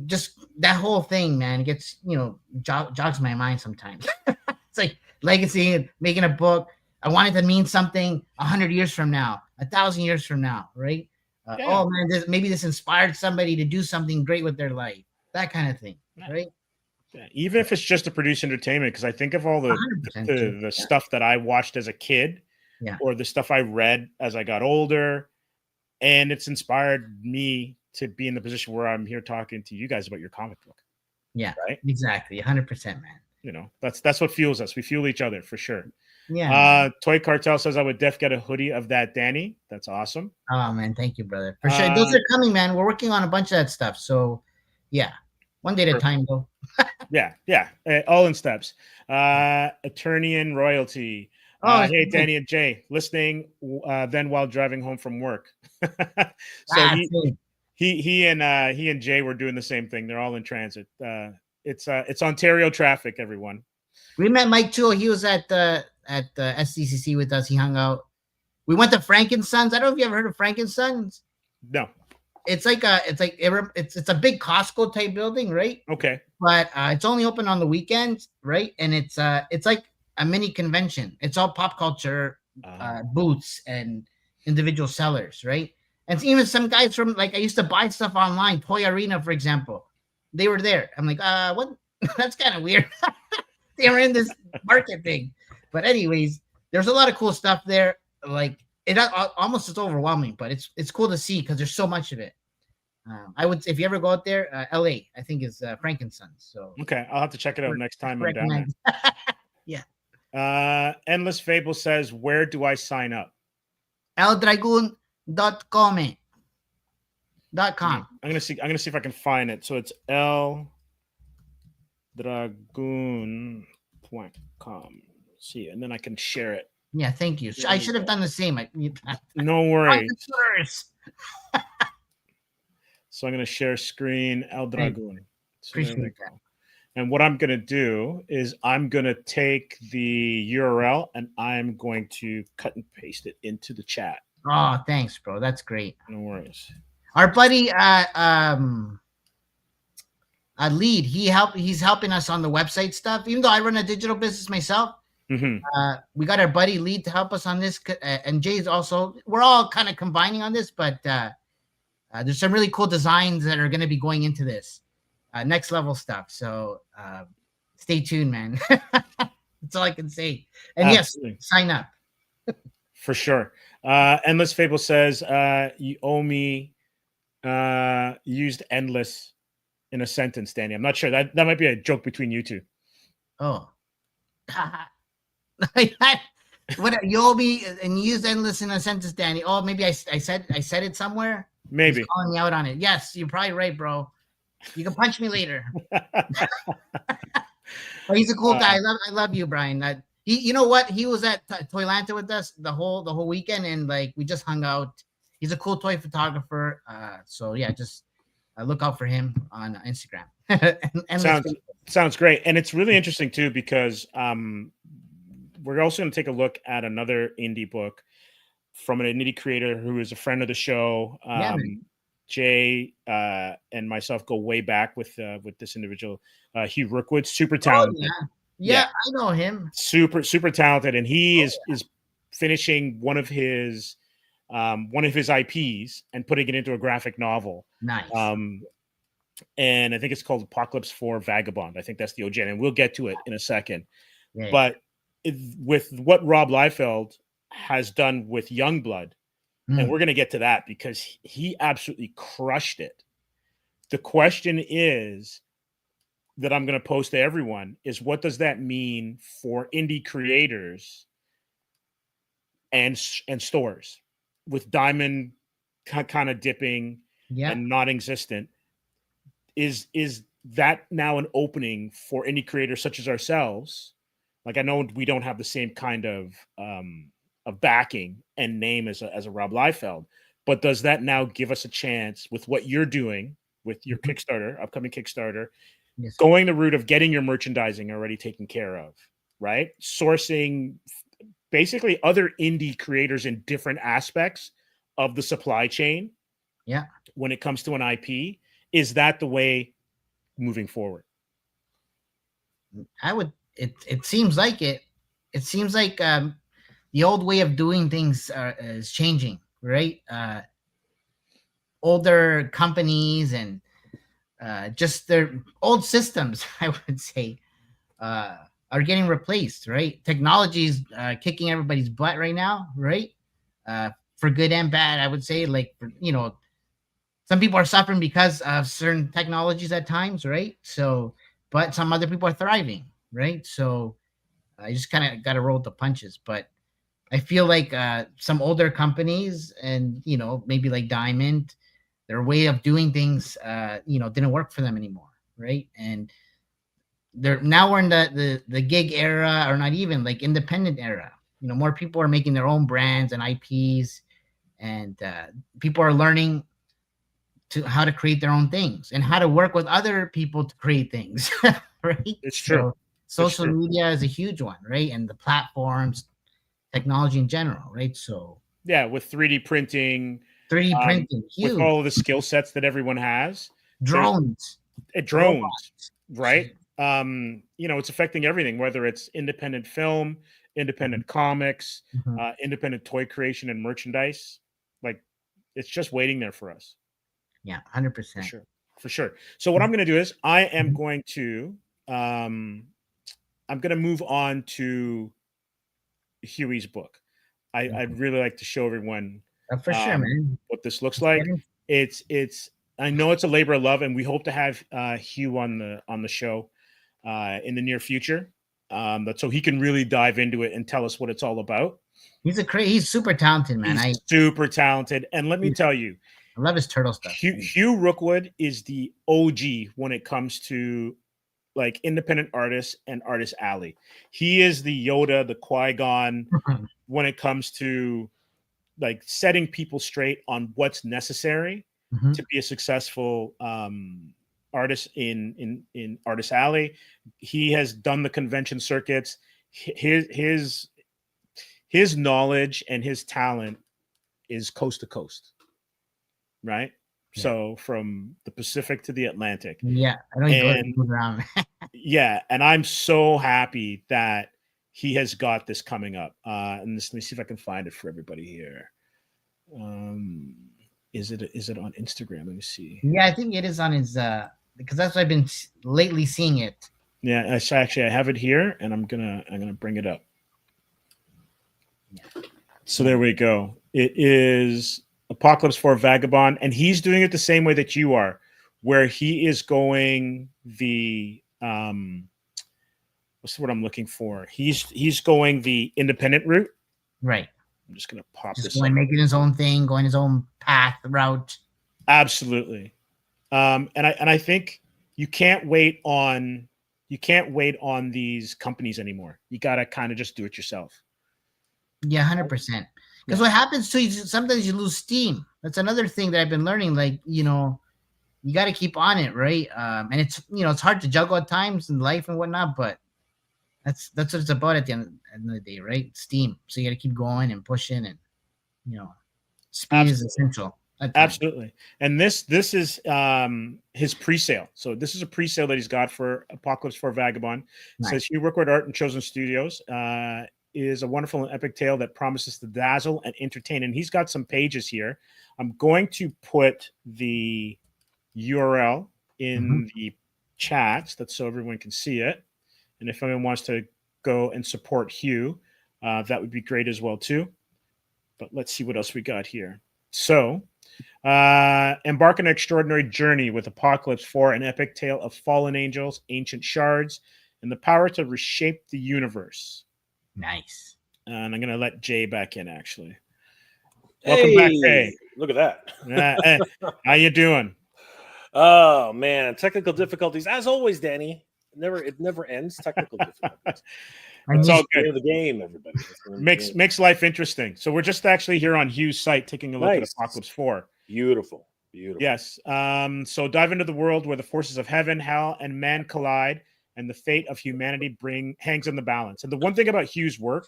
just that whole thing, man, gets, jogs my mind sometimes. It's like legacy and making a book. I want it to mean something 100 years from now, 1,000 years from now, right? Yeah. Oh man, maybe this inspired somebody to do something great with their life, that kind of thing, right? Yeah. Even if it's just to produce entertainment, because I think of all the stuff that I watched as a kid, or the stuff I read as I got older, and it's inspired me to be in the position where I'm here talking to you guys about your comic book. Yeah, right. Exactly, 100%, man. That's what fuels us. We fuel each other for sure. Yeah. Toy Cartel says I would get a hoodie of that, Danny. That's awesome. Oh man, thank you, brother. For sure. Those are coming, man. We're working on a bunch of that stuff. So yeah. One day at a time though. Yeah. All in steps. Attorney and Royalty. Hey, Danny and Jay, listening then while driving home from work. So he and Jay were doing the same thing. They're all in transit. It's Ontario traffic, everyone. We met Mike too. He was at the SDCC with us. He hung out. We went to Frankensons. I don't know if you ever heard of Frankensons. No. It's a big Costco type building, right? Okay. But it's only open on the weekends, right? And it's like a mini convention. It's all pop culture booths and individual sellers, right? And even some guys from, like, I used to buy stuff online, Toy Arena, for example. They were there. I'm like, what? That's kind of weird. They were in this market thing. But anyways, there's a lot of cool stuff there. Like, it almost is overwhelming, but it's cool to see because there's so much of it. I would, if you ever go out there, LA, I think is Frankensons. So okay, I'll have to check it out next time I'm down there. Yeah. Endless Fable says, where do I sign up? eldragoon.com. I'm gonna see if I can find it. So it's eldragoon.com. See, and then I can share it. Yeah, thank you. I should have done the same. No worries. So I'm going to share screen Eldragoon. Appreciate that. And what I'm going to do is I'm going to take the URL and I'm going to cut and paste it into the chat. Oh, thanks, bro. That's great. No worries. Our buddy Lead, he's helping us on the website stuff. Even though I run a digital business myself, we got our buddy Lead to help us on this, and Jay's also. We're all kind of combining on this, but there's some really cool designs that are going to be going into this. next level stuff. So stay tuned, man. That's all I can say. And Absolutely. yes, sign up. For sure. Endless Fable says, you owe me used endless in a sentence, Danny. I'm not sure. That might be a joke between you two. Oh. What you owe me and use endless in a sentence, Danny. Oh, maybe I said it somewhere. Maybe. He's calling me out on it. Yes, you're probably right, bro. You can punch me later. But he's a cool guy. I love you, Brian. You know what? He was at Toylanta with us the whole weekend, and like we just hung out. He's a cool toy photographer. So yeah, just look out for him on Instagram. Sounds great, and it's really interesting too because we're also going to take a look at another indie book from an indie creator who is a friend of the show. Jay and myself go way back with this individual, Hugh Rookwood, super talented. Oh, yeah, I know him. Super talented, and he is finishing one of his IPs and putting it into a graphic novel. Nice. And I think it's called Apocalypse 4 Vagabond. I think that's the OG, and we'll get to it in a second. Yeah. But with what Rob Liefeld has done with Youngblood, and we're going to get to that because he absolutely crushed it. The question is that I'm going to pose to everyone is, what does that mean for indie creators and stores with Diamond kind of dipping and non-existent? Is that now an opening for indie creators such as ourselves? Like, I know we don't have the same kind of backing and name as a Rob Liefeld, but does that now give us a chance with what you're doing with your Kickstarter, upcoming Kickstarter, going the route of getting your merchandising already taken care of, right? Sourcing basically other indie creators in different aspects of the supply chain. Yeah. When it comes to an IP, is that the way moving forward? It seems like it. It seems like the old way of doing things is changing, right? Older companies and just their old systems, I would say, are getting replaced, right? Technology is kicking everybody's butt right now, right? For good and bad, I would say. Like, some people are suffering because of certain technologies at times, right? So, but some other people are thriving, right? So, I just kind of got to roll with the punches. But I feel like some older companies and, maybe like Diamond, their way of doing things, didn't work for them anymore, right? And we're in the gig era, or not even like independent era. More people are making their own brands and IPs, and people are learning how to create their own things and how to work with other people to create things, right? It's true. Social media is a huge one, right? And the platforms, technology in general, right? So yeah, with 3D printing, huge. With all of the skill sets that everyone has, drones, right? It's affecting everything, whether it's independent film, independent comics, independent toy creation and merchandise. Like, it's just waiting there for us. Yeah, 100%. For sure. So what I'm going to do is I am going to move on to Huey's book. I'd really like to show everyone for sure, man, what this looks like. It's I know it's a labor of love, and we hope to have Hugh on the show in the near future, so he can really dive into it and tell us what it's all about. He's super talented, man. He's super talented, and let me tell you, I love his turtle stuff. Hugh Rookwood is the OG when it comes to like independent artists and Artist Alley. He is the Yoda, the Qui-Gon when it comes to like setting people straight on what's necessary to be a successful artist in Artist Alley. He has done the convention circuits. His knowledge and his talent is coast to coast, right? Yeah. So from the Pacific to the Atlantic. Yeah, I don't go around. Yeah, and I'm so happy that he has got this coming up. And let me see if I can find it for everybody here. Is it on Instagram? Let me see. Yeah, I think it is on his because that's what I've been lately seeing it. Yeah, actually I have it here, and I'm gonna bring it up. So there we go. It is Apocalypse 4 Vagabond, and he's doing it the same way that you are, where he is going the what's the word I'm looking for? He's going the independent route. Right. I'm just gonna pop Just this going, up. making his own thing, going his own path, route. Absolutely. And I think you can't wait on these companies anymore. You gotta kind of just do it yourself. Yeah, 100%. Because what happens too is sometimes you lose steam. That's another thing that I've been learning. Like, you got to keep on it, right? And it's it's hard to juggle at times in life and whatnot, but that's what it's about at the end of the day, right? Steam. So you got to keep going and pushing, and speed is essential. Absolutely. And this is his pre-sale. So this is a pre-sale that he's got for Apocalypse 4 Vagabond. Nice. It says Hugh Rookwood Art and Chosen Studios is a wonderful and epic tale that promises to dazzle and entertain. And he's got some pages here. I'm going to put the URL in the chat, that's so everyone can see it. And if anyone wants to go and support Hugh, that would be great as well too. But let's see what else we got here. So embark on an extraordinary journey with Apocalypse 4, an epic tale of fallen angels, ancient shards, and the power to reshape the universe. Nice. And I'm going to let Jay back in, actually. Welcome back, Jay. Look at that. Hey, how you doing? Oh, man. Technical difficulties. As always, Danny. It never ends. Technical difficulties. It's all good. The game, everybody. Makes life interesting. So we're just actually here on Hugh's site taking a look at Apocalypse 4. Beautiful. Yes. So dive into the world where the forces of heaven, hell, and man collide, and the fate of humanity hangs in the balance. And the one thing about Hugh's work,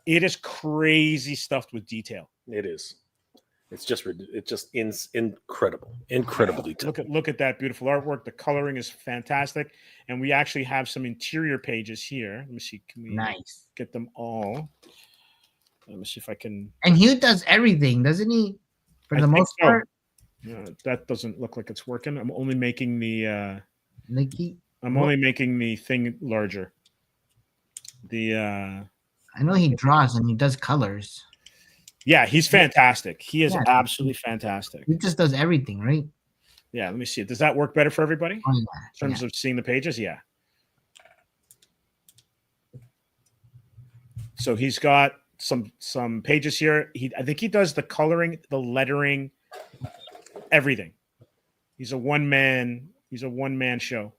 it is crazy stuffed with detail. It is. It's just incredible, incredibly detailed. Look at that beautiful artwork. The coloring is fantastic, and we actually have some interior pages here. Let me see. Can we get them all? Let me see if I can. And Hugh does everything, doesn't he? For the most part. That doesn't look like it's working. I'm only making the. I'm only making the thing larger. I know he draws and he does colors. Yeah, he's fantastic. He is absolutely fantastic. He just does everything, right? Yeah, let me see. Does that work better for everybody? In terms of seeing the pages? Yeah. So he's got some pages here. I think he does the coloring, the lettering, everything. He's a one-man show.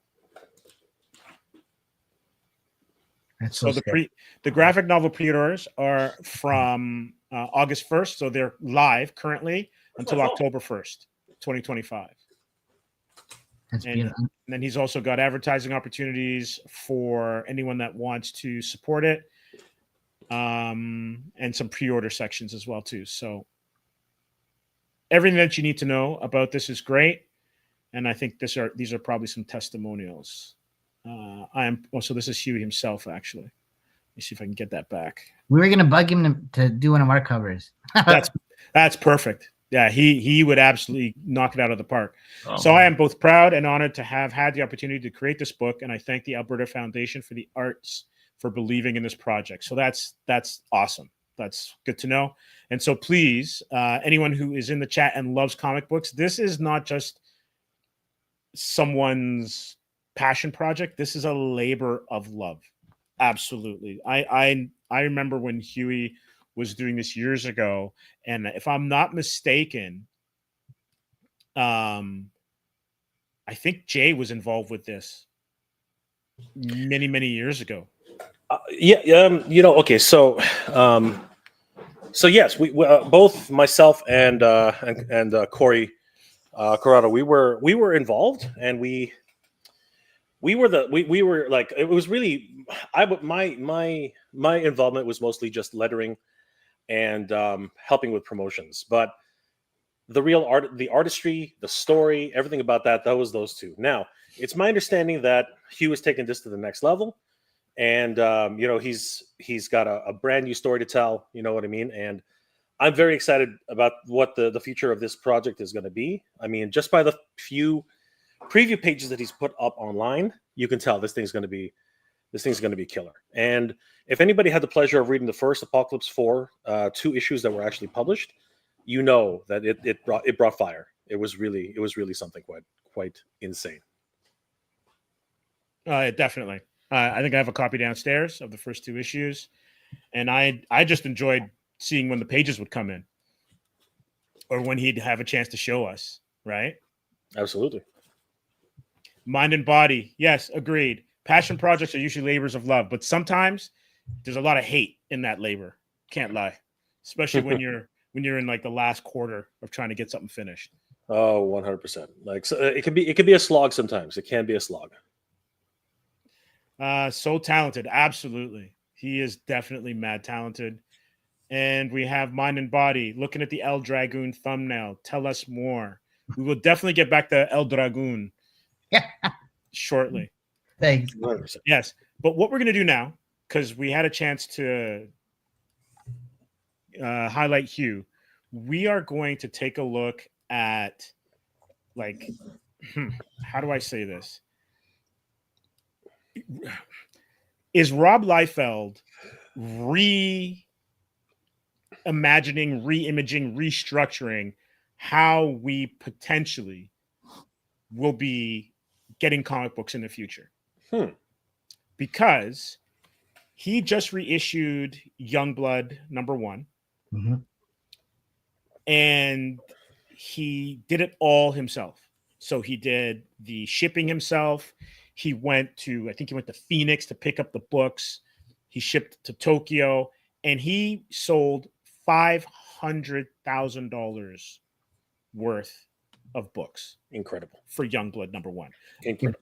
So the graphic novel pre-orders are from August 1st, so they're live currently until October 1st, 2025. That's beautiful. And then he's also got advertising opportunities for anyone that wants to support it, and some pre-order sections as well too. So everything that you need to know about this is great, and I think these are probably some testimonials. So this is Hugh himself, actually. Let me see if I can get that back. We were gonna bug him to do one of our covers. That's perfect. Yeah, he would absolutely knock it out of the park. So I am both proud and honored to have had the opportunity to create this book, and I thank the Alberta Foundation for the Arts for believing in this project. So that's awesome. That's good to know. And so please, anyone who is in the chat and loves comic books, this is not just someone's passion project. This is a labor of love. Absolutely. I remember when Huey was doing this years ago, and if I'm not mistaken, I think Jay was involved with this many years ago. Okay. So yes, we both myself and Corey Corrado, we were involved, and we were like, it was really, my involvement was mostly just lettering and helping with promotions, but the real art, the artistry, the story, everything about that was those two. Now, it's my understanding that Hugh has taken this to the next level, and he's got a brand new story to tell. You know what I mean? And I'm very excited about what the future of this project is going to be. I mean, just by the few preview pages that he's put up online, you can tell this thing's going to be killer. And if anybody had the pleasure of reading the first Apocalypse 4 2 issues that were actually published, you know that it brought fire. It was really something quite insane. Definitely. I think I have a copy downstairs of the first 2 issues, and I just enjoyed seeing when the pages would come in, or when he'd have a chance to show us. Right? Absolutely. Mind and body, yes, agreed. Passion projects are usually labors of love, but sometimes there's a lot of hate in that labor. Can't lie, especially when you're in like the last quarter of trying to get something finished. Oh, 100%. Like, so it can be a slog sometimes. It can be a slog. So talented, absolutely. He is definitely mad talented. And we have Mind and Body looking at the El Dragoon thumbnail. Tell us more. We will definitely get back to El Dragoon shortly. Thanks. 100%. Yes. But what we're going to do now, because we had a chance to highlight Hugh, we are going to take a look at, like, how do I say this? Is Rob Liefeld reimagining, reimaging, restructuring how we potentially will be getting comic books in the future? Because he just reissued Youngblood #1, and he did it all himself. So he did the shipping himself. He went to Phoenix to pick up the books. He shipped to Tokyo, and he sold $500,000 worth of books. Incredible. For Youngblood #1. Incredible.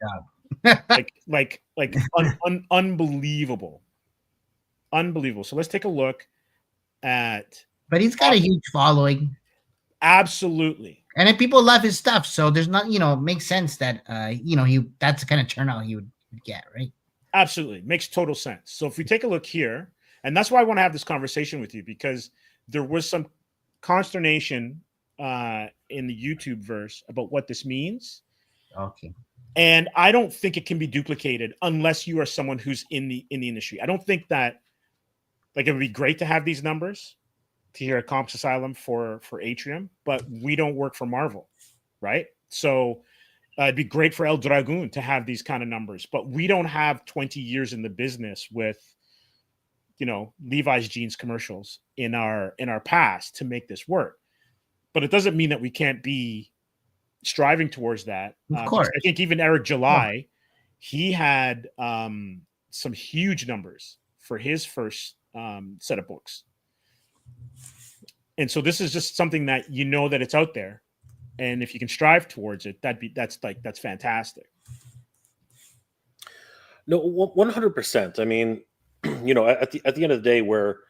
Unbelievable. Unbelievable. So let's take a look at. But he's got a huge following. Absolutely. And then people love his stuff. So there's not, it makes sense that, that's the kind of turnout he would get, right? Absolutely. Makes total sense. So if we take a look here, and that's why I want to have this conversation with you, because there was some consternation in the YouTube verse about what this means. Okay. And I don't think it can be duplicated unless you are someone who's in the industry. I don't think that, like, it would be great to have these numbers to hear at Comics Asylum for Atrium, but we don't work for Marvel, right? So it'd be great for El Dragoon to have these kind of numbers, but we don't have 20 years in the business with, Levi's jeans commercials in our past to make this work. But it doesn't mean that we can't be striving towards that. Of course. I think even Eric July, he had some huge numbers for his first set of books. And so this is just something that that it's out there. And if you can strive towards it, that's fantastic. No, 100%. I mean, at the end of the day, where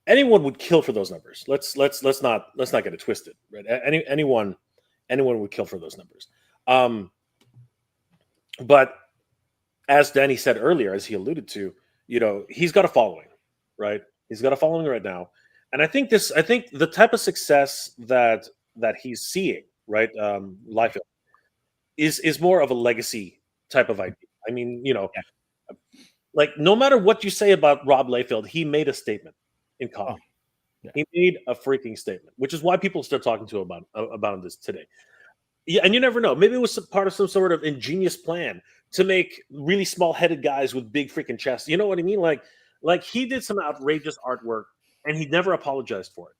anyone would kill for those numbers. Let's not get it twisted, right? Anyone would kill for those numbers. But as Danny said earlier, as he alluded to, he's got a following, right? He's got a following right now. And I think the type of success that he's seeing, right, Liefeld, is more of a legacy type of idea. I mean, like, no matter what you say about Rob Liefeld, he made a statement in comic. Yeah. He made a freaking statement, which is why people still talking to him about this today. Yeah, and you never know. Maybe it was part of some sort of ingenious plan to make really small-headed guys with big freaking chests. You know what I mean? Like he did some outrageous artwork, and he never apologized for it.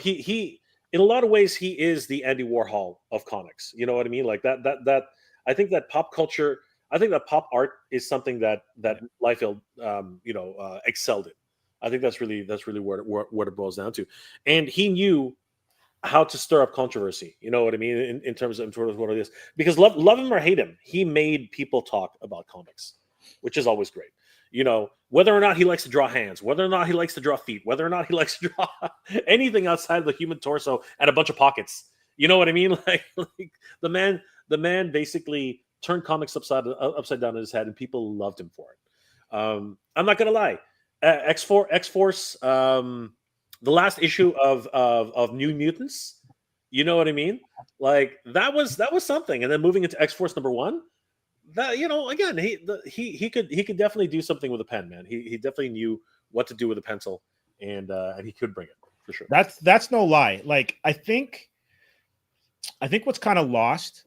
He in a lot of ways he is the Andy Warhol of comics. You know what I mean? Like that. I think that pop culture. I think that pop art is something that Liefeld excelled in. I think that's really what it boils down to. And he knew how to stir up controversy. You know what I mean? In terms of what it is. Because love him or hate him, he made people talk about comics, which is always great. Whether or not he likes to draw hands, whether or not he likes to draw feet, whether or not he likes to draw anything outside of the human torso and a bunch of pockets. You know what I mean? Like the man basically turned comics upside down in his head, and people loved him for it. I'm not gonna lie. X-Force, the last issue of New Mutants, You know what I mean? Like that was something. And then moving into X-Force #1, that again, he could definitely do something with a pen, man. He definitely knew what to do with a pencil, and he could bring it for sure. That's no lie. Like I think what's kind of lost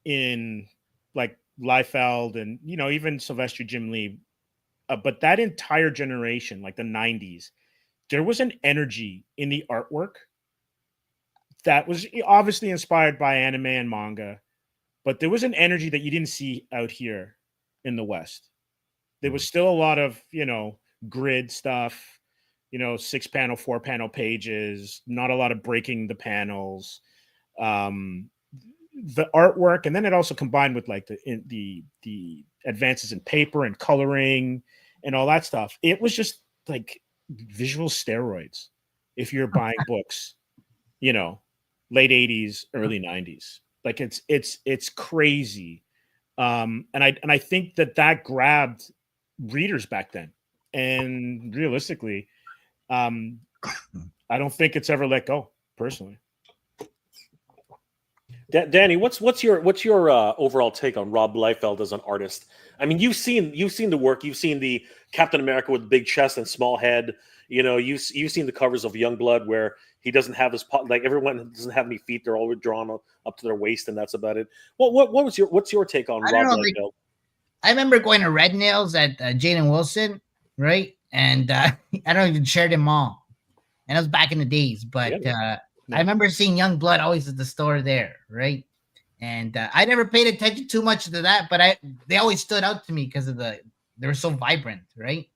in like Liefeld and even Sylvester Jim Lee, but that entire generation, like the 90s, there was an energy in the artwork that was obviously inspired by anime and manga, but there was an energy that you didn't see out here in the West. There was still a lot of, grid stuff, 6-panel, 4-panel pages, not a lot of breaking the panels. The artwork, and then it also combined with like the advances in paper and coloring and all that stuff. It was just like visual steroids if you're buying books, late 80s, early 90s. Like it's crazy. And I think that grabbed readers back then. And realistically, I don't think it's ever let go, personally. Danny, what's your overall take on Rob Liefeld as an artist? I mean, you've seen the work. You've seen the Captain America with big chest and small head. You've seen the covers of Youngblood where he doesn't have his like everyone doesn't have any feet. They're all drawn up to their waist, and that's about it. What's your take on Rob Liefeld? I remember going to Red Nails at Jane and Wilson, right? And I don't even share them all. And that was back in the days, but I remember seeing Youngblood always at the store there, right? And I never paid attention too much to that, but they always stood out to me because of they were so vibrant, right?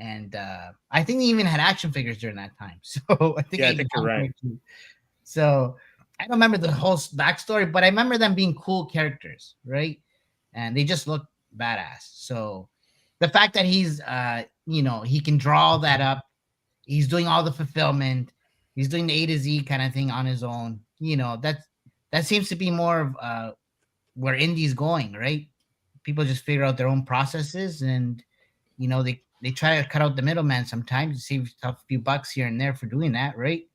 And I think they even had action figures during that time. So I think you're right. So I don't remember the whole backstory, but I remember them being cool characters, right? And they just looked badass. So the fact that he's he can draw all that up, he's doing all the fulfillment, he's doing the A to Z kind of thing on his own. That seems to be more of where indie's going, right? People just figure out their own processes, and they try to cut out the middleman sometimes to save a few bucks here and there for doing that, right?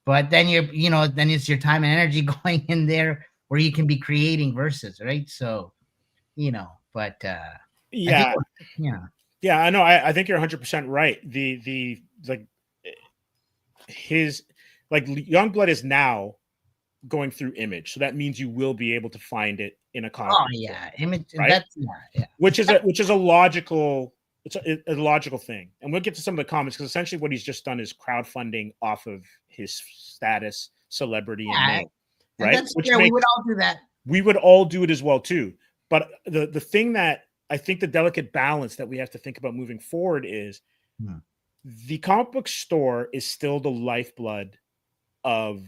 But then then it's your time and energy going in there where you can be creating verses, right? So, but yeah, I know. I think you're 100% right. The like his like Youngblood is now going through Image, so that means you will be able to find it in a comic. Oh yeah, Image. Right? That's Which is a logical. It's a logical thing, and we'll get to some of the comments because essentially what he's just done is crowdfunding off of his status, celebrity, and right. We would all do that. We would all do it as well too. But the thing that I think the delicate balance that we have to think about moving forward is the comic book store is still the lifeblood of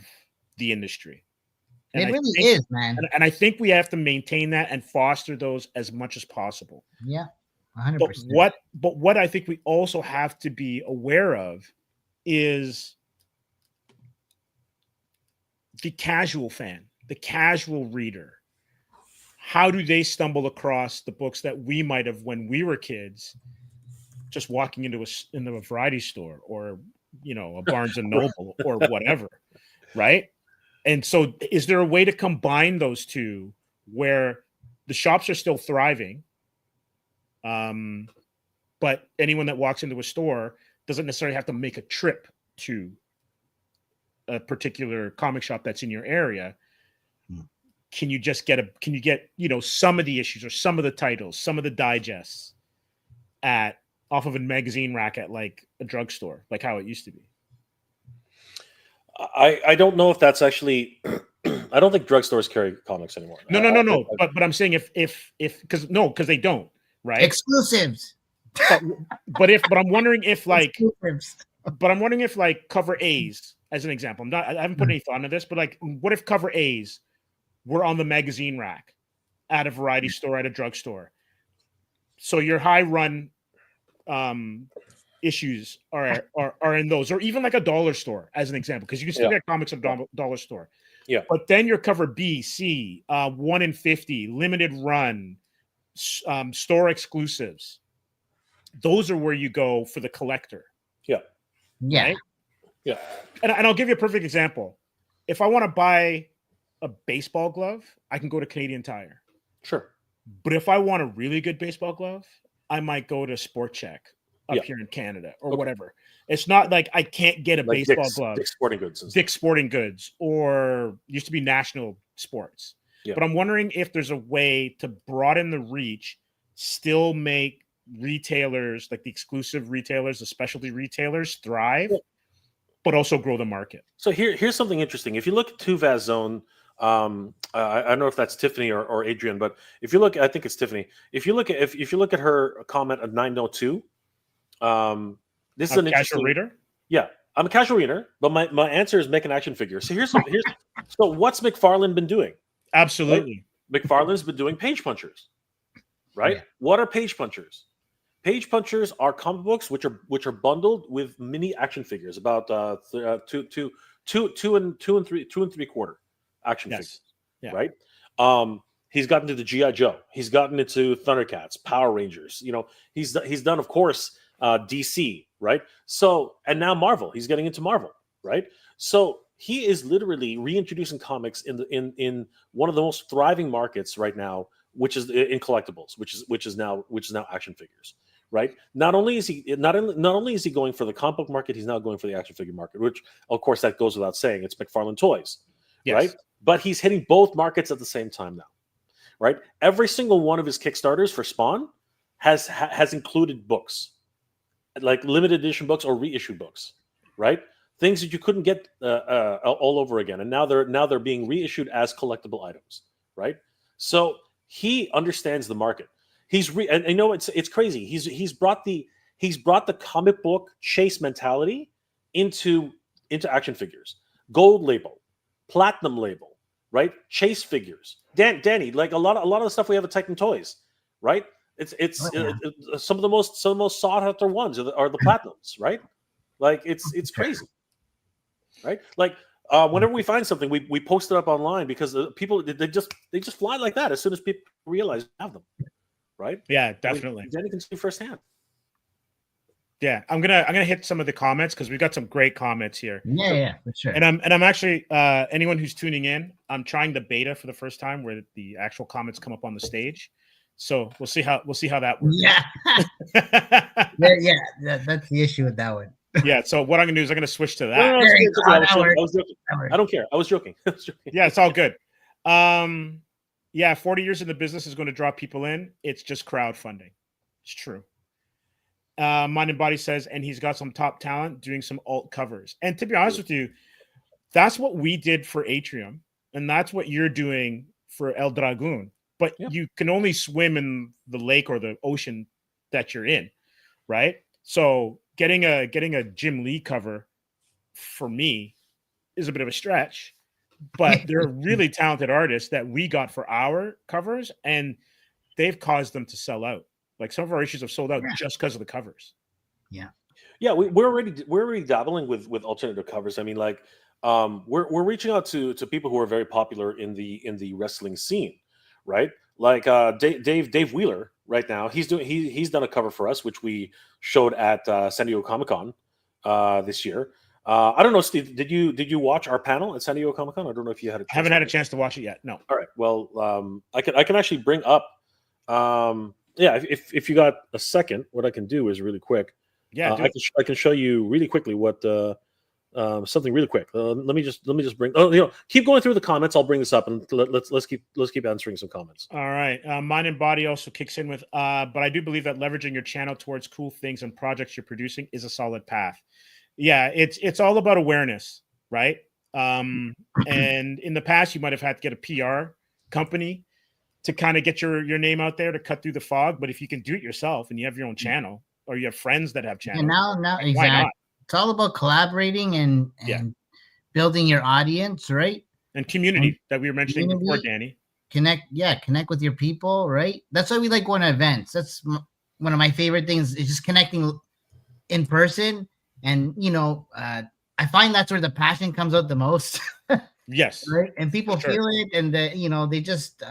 the industry. And it really is, man. And I think we have to maintain that and foster those as much as possible. Yeah, 100%. But what I think we also have to be aware of is the casual fan, the casual reader. How do they stumble across the books that we might have when we were kids, just walking into a variety store or a Barnes and Noble or whatever, right? And so, is there a way to combine those two where the shops are still thriving, but anyone that walks into a store doesn't necessarily have to make a trip to a particular comic shop that's in your area? Can you get some of the issues or some of the titles, some of the digests off of a magazine rack at like a drugstore, like how it used to be? I don't know if that's actually. I don't think drugstwores carry comics anymore. No. But I'm saying if because they don't, right? Exclusives. But I'm wondering if like cover A's as an example. I haven't put any thought into this, but like, what if cover A's were on the magazine rack at a variety store, at a drugstore? So your high run issues are in those, or even like a dollar store as an example, because you can still get comics at a dollar store. Yeah. But then your cover B, C, 1 in 50, limited run, store exclusives. Those are where you go for the collector. Yeah. Yeah. Right? Yeah. And I'll give you a perfect example. if I want to buy a baseball glove, I can go to Canadian Tire. Sure. But if I want a really good baseball glove, I might go to Sport Check up here in Canada or whatever. It's not like I can't get a Like baseball glove. Dick's Sporting Goods. Dick's Sporting Goods, or used to be National Sports. Yeah. But I'm wondering if there's a way to broaden the reach, still make retailers, like the exclusive retailers, the specialty retailers, thrive, but also grow the market. So here's something interesting. If you look at Tuvaz Zone, I don't know if that's Tiffany or Adrian, but if you look, I think it's Tiffany. If you look at her comment of 902, this is an interesting reader. Yeah, I'm a casual reader, but my answer is make an action figure. So so what's McFarlane been doing? Absolutely. Right? McFarlane's been doing page punchers, right? Yeah. What are page punchers? Page punchers are comic books which are bundled with mini action figures, about 2 and 3/4 action figures, right? He's gotten into GI Joe. He's gotten into Thundercats, Power Rangers. You know, he's done, of course, DC, right? So, and now Marvel. He's getting into Marvel, right? So he is literally reintroducing comics in one of the most thriving markets right now, which is in collectibles, which is now action figures, right? Not only is he going for the comic book market, he's now going for the action figure market, which of course that goes without saying. It's McFarlane Toys, right? But he's hitting both markets at the same time now, right? Every single one of his Kickstarters for Spawn has included books, like limited edition books or reissue books, right? Things that you couldn't get all over again, and now they're being reissued as collectible items, right? So he understands the market. And I know it's crazy. He's brought the comic book chase mentality into action figures. Gold label, platinum label, right? Chase figures. Danny, like a lot of the stuff we have at Titan Toys, right? It's some of the most sought after ones are the platinums, right? Like it's crazy, right? Like whenever we find something, we post it up online because people they just fly like that as soon as people realize we have them, right? Yeah, definitely. Danny can see firsthand. Yeah, I'm gonna hit some of the comments because we've got some great comments here. Yeah, for sure. And I'm actually anyone who's tuning in, I'm trying the beta for the first time where the actual comments come up on the stage. So we'll see how that works. Yeah, that's the issue with that one. Yeah. So what I'm gonna do is I'm gonna switch to that. No, I was joking. I don't care. I was joking. Yeah, it's all good. 40 years in the business is going to draw people in. It's just crowdfunding. It's true. Mind and Body says, and he's got some top talent doing some alt covers. And to be honest with you, that's what we did for Atrium, and that's what you're doing for El Dragoon. But you can only swim in the lake or the ocean that you're in, right? So getting a Jim Lee cover for me is a bit of a stretch, but they're really talented artists that we got for our covers, and they've caused them to sell out. Like some of our issues have sold out just because of the covers. Yeah. We're already dabbling with alternative covers. I mean, like we're reaching out to people who are very popular in the wrestling scene, right? Like Dave Wheeler right now. He's done a cover for us, which we showed at San Diego Comic-Con this year. I don't know, Steve. Did you watch our panel at San Diego Comic-Con? I don't know if you had a chance. I haven't had a chance to watch it yet. No. All right. Well, I can actually bring up. If you got a second, what I can do is really quick. Yeah, I can show you really quickly what something really quick. Let me just bring. Keep going through the comments. I'll bring this up and let's keep answering some comments. All right. Mind and Body also kicks in with, but I do believe that leveraging your channel towards cool things and projects you're producing is a solid path. Yeah, it's all about awareness, right? And in the past, you might have had to get a PR company to kind of get your name out there to cut through the fog. But if you can do it yourself and you have your own channel, or you have friends that have channels, now exactly. It's all about collaborating and building your audience, right? And community that we were mentioning before, Danny. Connect with your people, right? That's why we like going to events. That's one of my favorite things, is just connecting in person. And I find that's where the passion comes out the most. Yes, right. And people feel it, and they just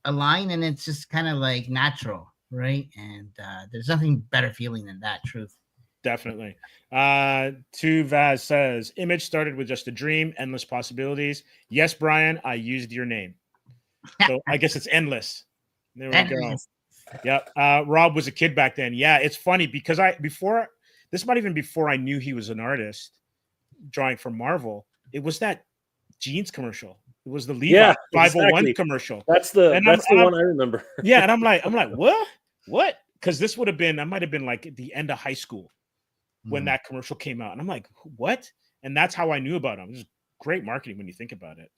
align, and it's just kind of like natural, right? And there's nothing better feeling than that. Truth. Definitely. To Vaz says, Image started with just a dream, endless possibilities. Yes, Brian, I used your name. So I guess it's endless. There we go. Yep. Rob was a kid back then. Yeah, it's funny because this might even before I knew he was an artist drawing for Marvel. It was that jeans commercial. It was the Levi 501 commercial. That's the one I remember. Yeah, and I'm like, what? Because this would have been, I might have been like at the end of high school when that commercial came out. And I'm like, what? And that's how I knew about him. It was great marketing when you think about it.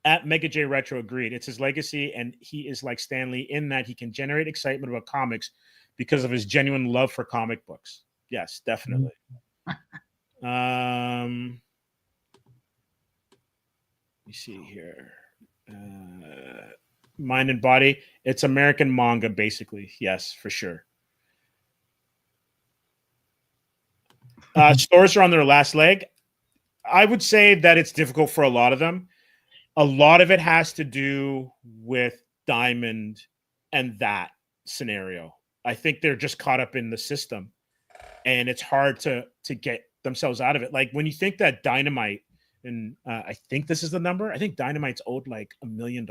At Mega J Retro agreed. It's his legacy, and he is like Stan Lee in that he can generate excitement about comics because of his genuine love for comic books. Yes, definitely. Let me see here. Mind and Body. It's American manga, basically. Yes, for sure. Stores are on their last leg. I would say that it's difficult for a lot of them. A lot of it has to do with Diamond and that scenario. I think they're just caught up in the system, and it's hard to get themselves out of it. Like when you think that Dynamite, and I think this is the number. I think Dynamite's owed like $1 million.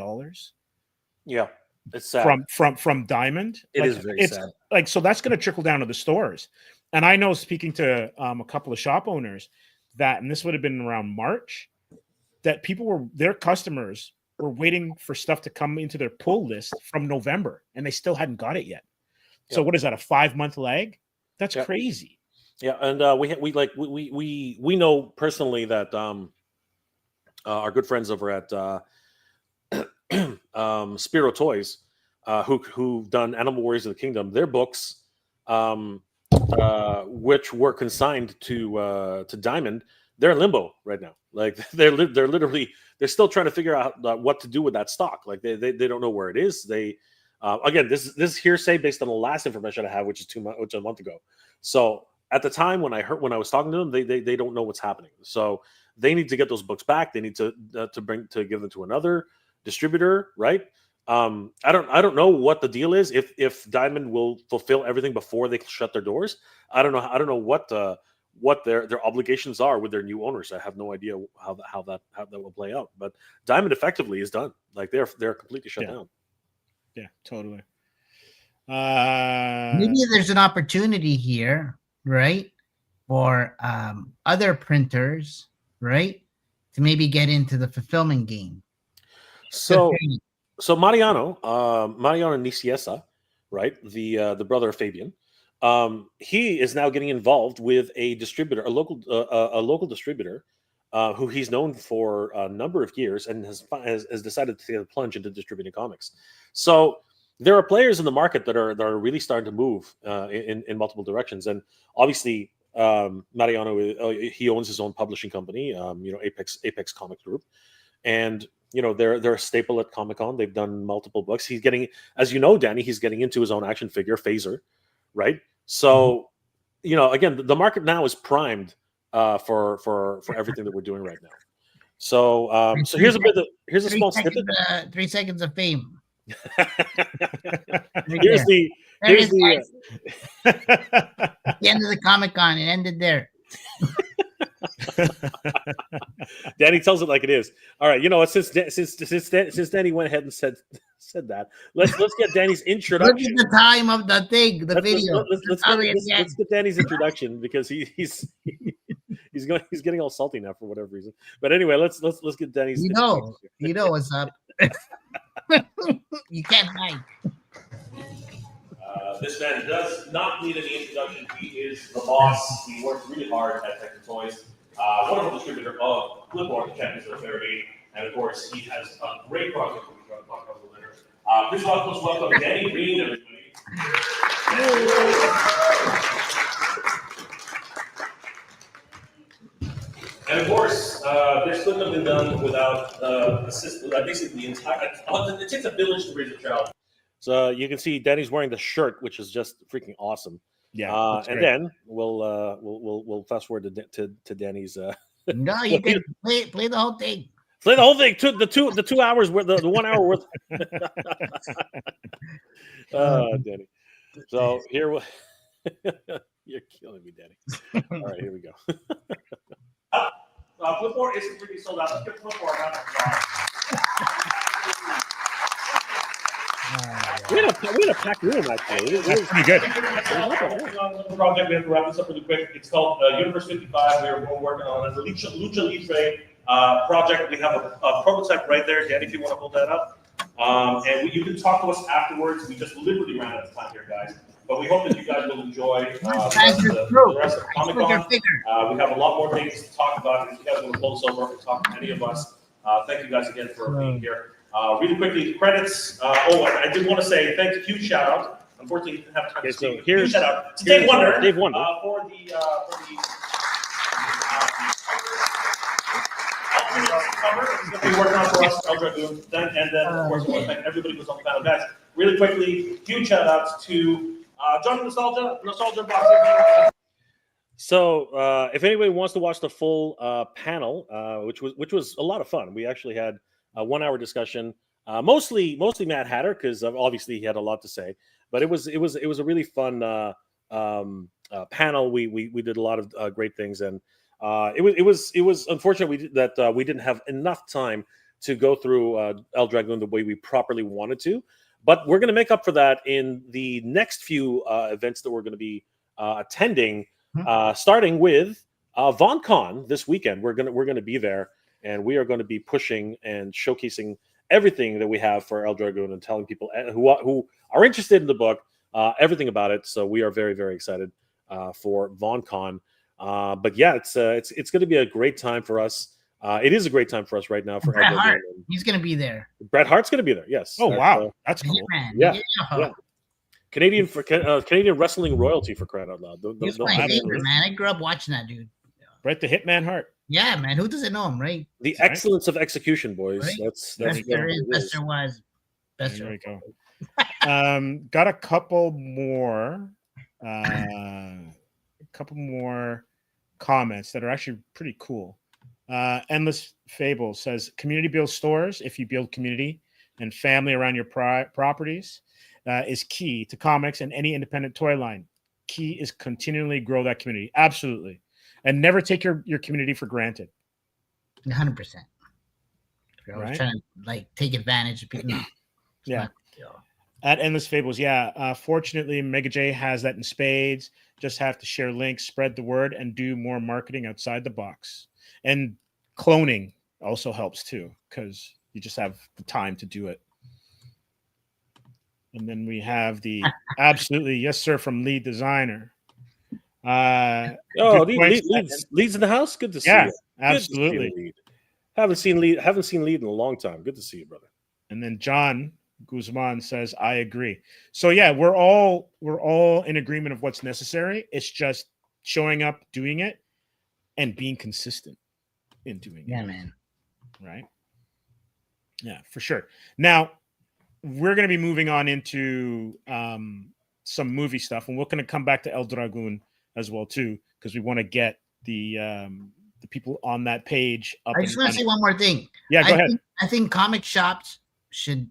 Yeah, it's sad. From Diamond. It is very sad. Like, so that's going to trickle down to the stores. And I know, speaking to a couple of shop owners, that, and this would have been around March, that their customers were waiting for stuff to come into their pull list from November, and they still hadn't got it yet. Yep. So what is that, a 5-month lag? That's crazy. Yeah, and we know personally that our good friends over at Spiro Toys, who've done Animal Warriors of the Kingdom, their books, which were consigned to Diamond, they're in limbo right now. Like they're still trying to figure out what to do with that stock. Like they don't know where it is. They again, this is hearsay based on the last information I have, which is a month ago. So at the time when I was talking to them, they don't know what's happening. So they need to get those books back. They need to give them to another distributor, right? I don't know what the deal is. If Diamond will fulfill everything before they shut their doors, I don't know what their obligations are with their new owners. I have no idea how that will play out. But Diamond effectively is done. Like they're completely shut down. Yeah, totally. Maybe there's an opportunity here, right, for other printers, right, to maybe get into the fulfillment game. So Mariano Nicieza, right, the brother of Fabian, he is now getting involved with a distributor, a local distributor, who he's known for a number of years, and has decided to take a plunge into distributing comics. So there are players in the market that are really starting to move in multiple directions, and obviously Mariano, he owns his own publishing company, Apex Comic Group, and they're a staple at Comic-Con. They've done multiple books. He's getting, as you know, Danny, he's getting into his own action figure, Phaser, right? So, again, the market now is primed for everything that we're doing right now. So, here's a small snippet. 3 seconds of fame. here's the end of the Comic-Con. It ended there. Danny tells it like it is. All right, since Danny went ahead and said that, let's get Danny's introduction. Look at the time of the thing, the video. Let's get Danny's introduction, because he's getting all salty now for whatever reason. But anyway, let's get Danny's. You know what's up. You can't hide. This man does not need any introduction. He is the boss. He works really hard at Tech Toys. Wonderful distributor of Flipboard, Champions of Therapy, and of course, he has a great project with the podcast winners. Please welcome Danny Green, everybody. And of course, this couldn't have been done without assistance. Basically, the entire it takes a village to raise a child. So you can see Danny's wearing the shirt, which is just freaking awesome. Yeah, and then we'll fast forward to Danny's. No, you can play the whole thing. Play the whole thing. The 2 hours worth, the 1 hour worth. Danny. So here, You're killing me, Daddy. All right, here we go. Flipboard is completely sold out. Let's give Flipboard a round of applause. We had a packed room, actually. That's pretty good. The project, we have to wrap this up really quick. It's called Universe 55. We're working on a Lucha Libre project. We have a prototype right there, Danny, if you want to hold that up. And you can talk to us afterwards. We just literally ran out of time here, guys. But we hope that you guys will enjoy the rest of Comic-Con. We have a lot more things to talk about. If you guys want to pull us over and talk to any of us, thank you guys again for being here. Really quickly, credits. I did want to say thank you, huge shout out. Unfortunately, you didn't have time to speak. Huge shout out to Dave Wonder. Dave Wonder. For the cover. He's going to be working on for us, Dragoon. And then, of course, I want to thank everybody who's on the panel. Guys, really quickly, huge shout outs to John Nostalgia Boxing. So, if anybody wants to watch the full panel, which was a lot of fun, we actually had a 1 hour discussion, mostly Mad Hatter, because obviously he had a lot to say. But it was a really fun panel. We did a lot of great things, and it was unfortunate that we didn't have enough time to go through El Dragoon the way we properly wanted to. But we're going to make up for that in the next few events that we're going to be attending, starting with VonCon this weekend. We're going to be there, and we are going to be pushing and showcasing everything that we have for El Dragoon and telling people who are interested in the book everything about it. So we are very, very excited for VonCon. But yeah, it's going to be a great time for us. It is a great time for us right now. For Bret Hart, he's going to be there. Bret Hart's going to be there. Yes. Oh wow, that's cool. Yeah. Canadian wrestling royalty, for crying out loud. He's my favorite, man. I grew up watching that dude. Bret the Hitman Hart. Yeah, man. Who doesn't know him, right? The excellence of execution, boys. Right? That's best there is, best there was, best there there. we go. Got a couple more comments that are actually pretty cool. Endless Fable says, community builds stores. If you build community and family around your properties is key to comics and any independent toy line. Key is continually grow that community. Absolutely. And never take your community for granted. 100%. You're always Right? trying to take advantage of people. No, Yeah. At Endless Fables, fortunately, Mega J has that in spades. Just have to share links, spread the word, and do more marketing outside the box. And cloning also helps too, because you just have the time to do it. And then we have the absolutely yes, sir, from Lead Designer. Lead's in the house. Good to see you. Absolutely. See you, Lead. Haven't seen Lead in a long time. Good to see you, brother. And then John Guzman says, I agree. So yeah, we're all in agreement of what's necessary. It's just showing up, doing it, and being consistent in doing it. Yeah, man. Right? Yeah, for sure. Now, we're going to be moving on into some movie stuff, and we're going to come back to El Dragoon as well too, because we want to get the people on that page up. I just want to say one more thing. Yeah, go ahead. I think comic shops should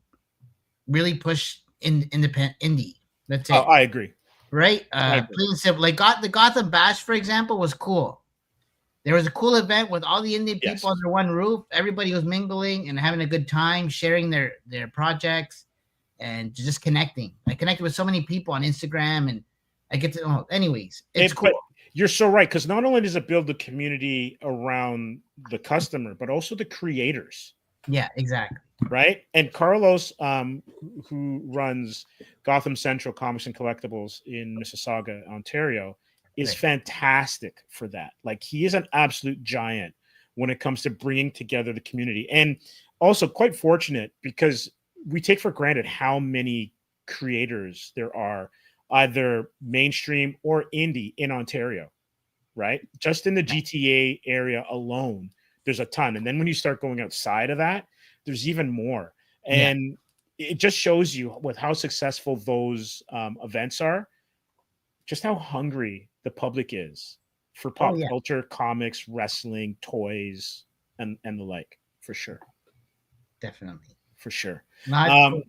really push independent indie. That's it. Oh, I agree. Right? Plain and simple. Like the Gotham Bash, for example, was cool. There was a cool event with all the indie people under one roof. Everybody was mingling and having a good time, sharing their projects and just connecting. I connected with so many people on Instagram, and I get to know. Anyways, it's cool. You're so right, because not only does it build the community around the customer, but also the creators. Yeah, exactly. Right? And Carlos, who runs Gotham Central Comics and Collectibles in Mississauga, Ontario, is fantastic for that. Like, he is an absolute giant when it comes to bringing together the community. And also quite fortunate, because we take for granted how many creators there are, either mainstream or indie, in Ontario, right? Just in the GTA area alone, there's a ton. And then when you start going outside of that, there's even more. And it just shows you with how successful those events are, just how hungry the public is for pop culture, comics, wrestling, toys, and the like, for sure. Definitely. For sure. 100%.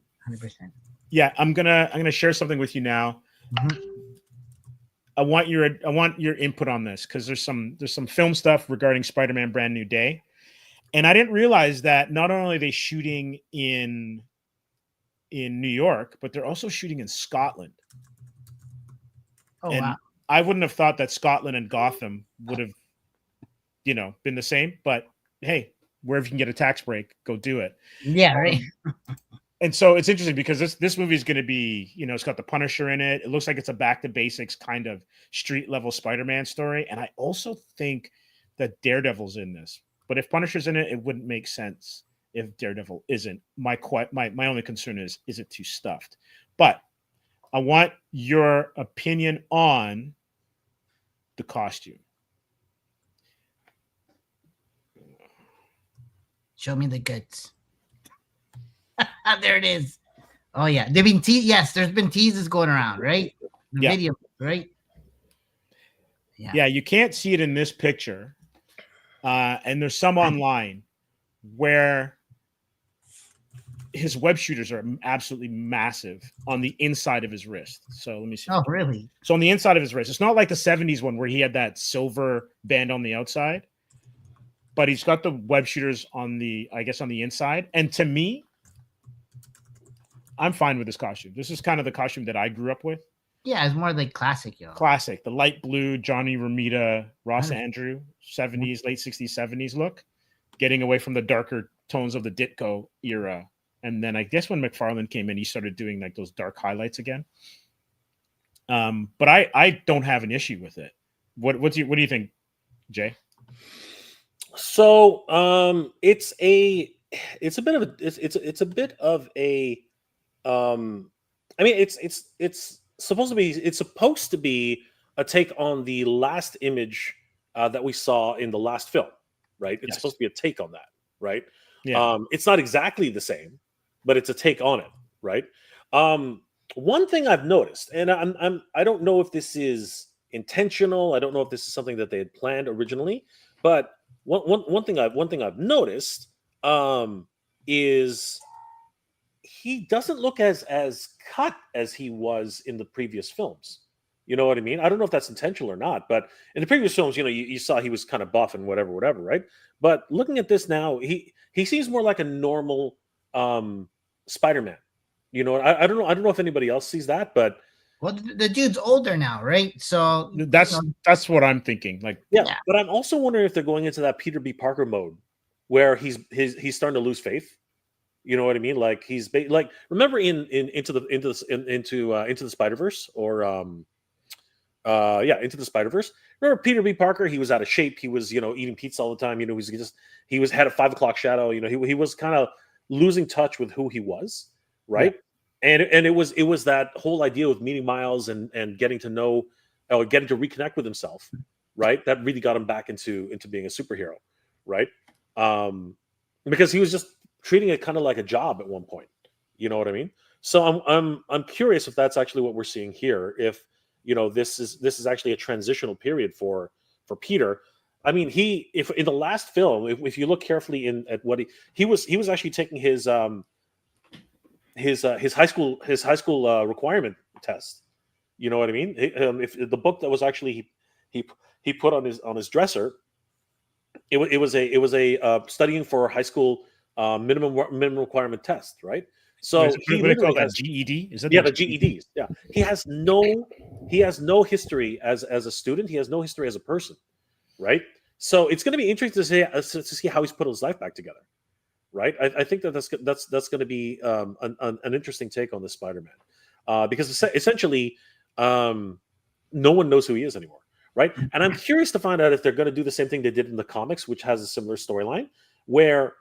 Yeah, I'm gonna share something with you now. I want your input on this because there's some film stuff regarding Spider-Man Brand New Day, and I didn't realize that not only are they shooting in New York, but they're also shooting in Scotland. Oh And wow. I wouldn't have thought that Scotland and Gotham would have, been the same. But hey, wherever you can get a tax break, go do it. Yeah, right. And so it's interesting because this movie is going to be, it's got the Punisher in it. It looks like it's a back to basics kind of street level Spider-Man story. And I also think that Daredevil's in this. But if Punisher's in it, it wouldn't make sense if Daredevil isn't. My only concern is it too stuffed? But I want your opinion on the costume. Show me the goods. There it is. Oh yeah, there's been there's been teases going around, right? The video, right? Yeah, you can't see it in this picture, and there's some online where his web shooters are absolutely massive on the inside of his wrist. So let me see. Oh, really? So on the inside of his wrist, it's not like the 70s one where he had that silver band on the outside, but he's got the web shooters on the inside. And to me, I'm fine with this costume. This is kind of the costume that I grew up with. Yeah, it's more like classic, yo. Classic. The light blue, Johnny Romita, Ross Andrew, 70s, late 60s, 70s look, getting away from the darker tones of the Ditko era. And then I guess when McFarlane came in, he started doing like those dark highlights again. But I don't have an issue with it. What do you think, Jay? So it's a bit of a I mean it's supposed to be a take on the last image that we saw in the last film, right? It's supposed to be a take on that, right? Yeah. It's not exactly the same, but it's a take on it, right? One thing I've noticed, and I don't know if this is intentional. I don't know if this is something that they had planned originally, but one thing I've noticed is he doesn't look as cut as he was in the previous films. You know what I mean? I don't know if that's intentional or not, but in the previous films, you saw he was kind of buff and whatever, right? But looking at this now, he seems more like a normal Spider-Man. I don't know if anybody else sees that, but well, the dude's older now, right? So that's what I'm thinking. Like, yeah. But I'm also wondering if they're going into that Peter B. Parker mode where he's starting to lose faith. You know what I mean? Like remember into the Spider-Verse or Into the Spider-Verse. Remember Peter B. Parker? He was out of shape. He was eating pizza all the time. He had a 5 o'clock shadow. He was kind of losing touch with who he was, right? Yeah. And it was that whole idea of meeting Miles and getting to know or getting to reconnect with himself, right? That really got him back into being a superhero, right? Because he was just treating it kind of like a job at one point. You know what I mean? So I'm curious if that's actually what we're seeing here. If this is actually a transitional period for Peter. I mean, if in the last film, if you look carefully at what he was actually taking his high school requirement test. You know what I mean? If the book that was actually he put on his dresser, it was a studying for high school minimum requirement test, right? So he literally has GED. Is that the GEDs? Yeah, he has no history as a student. He has no history as a person, right? So it's going to be interesting to see how he's put his life back together, right? I think that's going to be an interesting take on the Spider-Man, because essentially no one knows who he is anymore, right? And I'm curious to find out if they're going to do the same thing they did in the comics, which has a similar storyline, where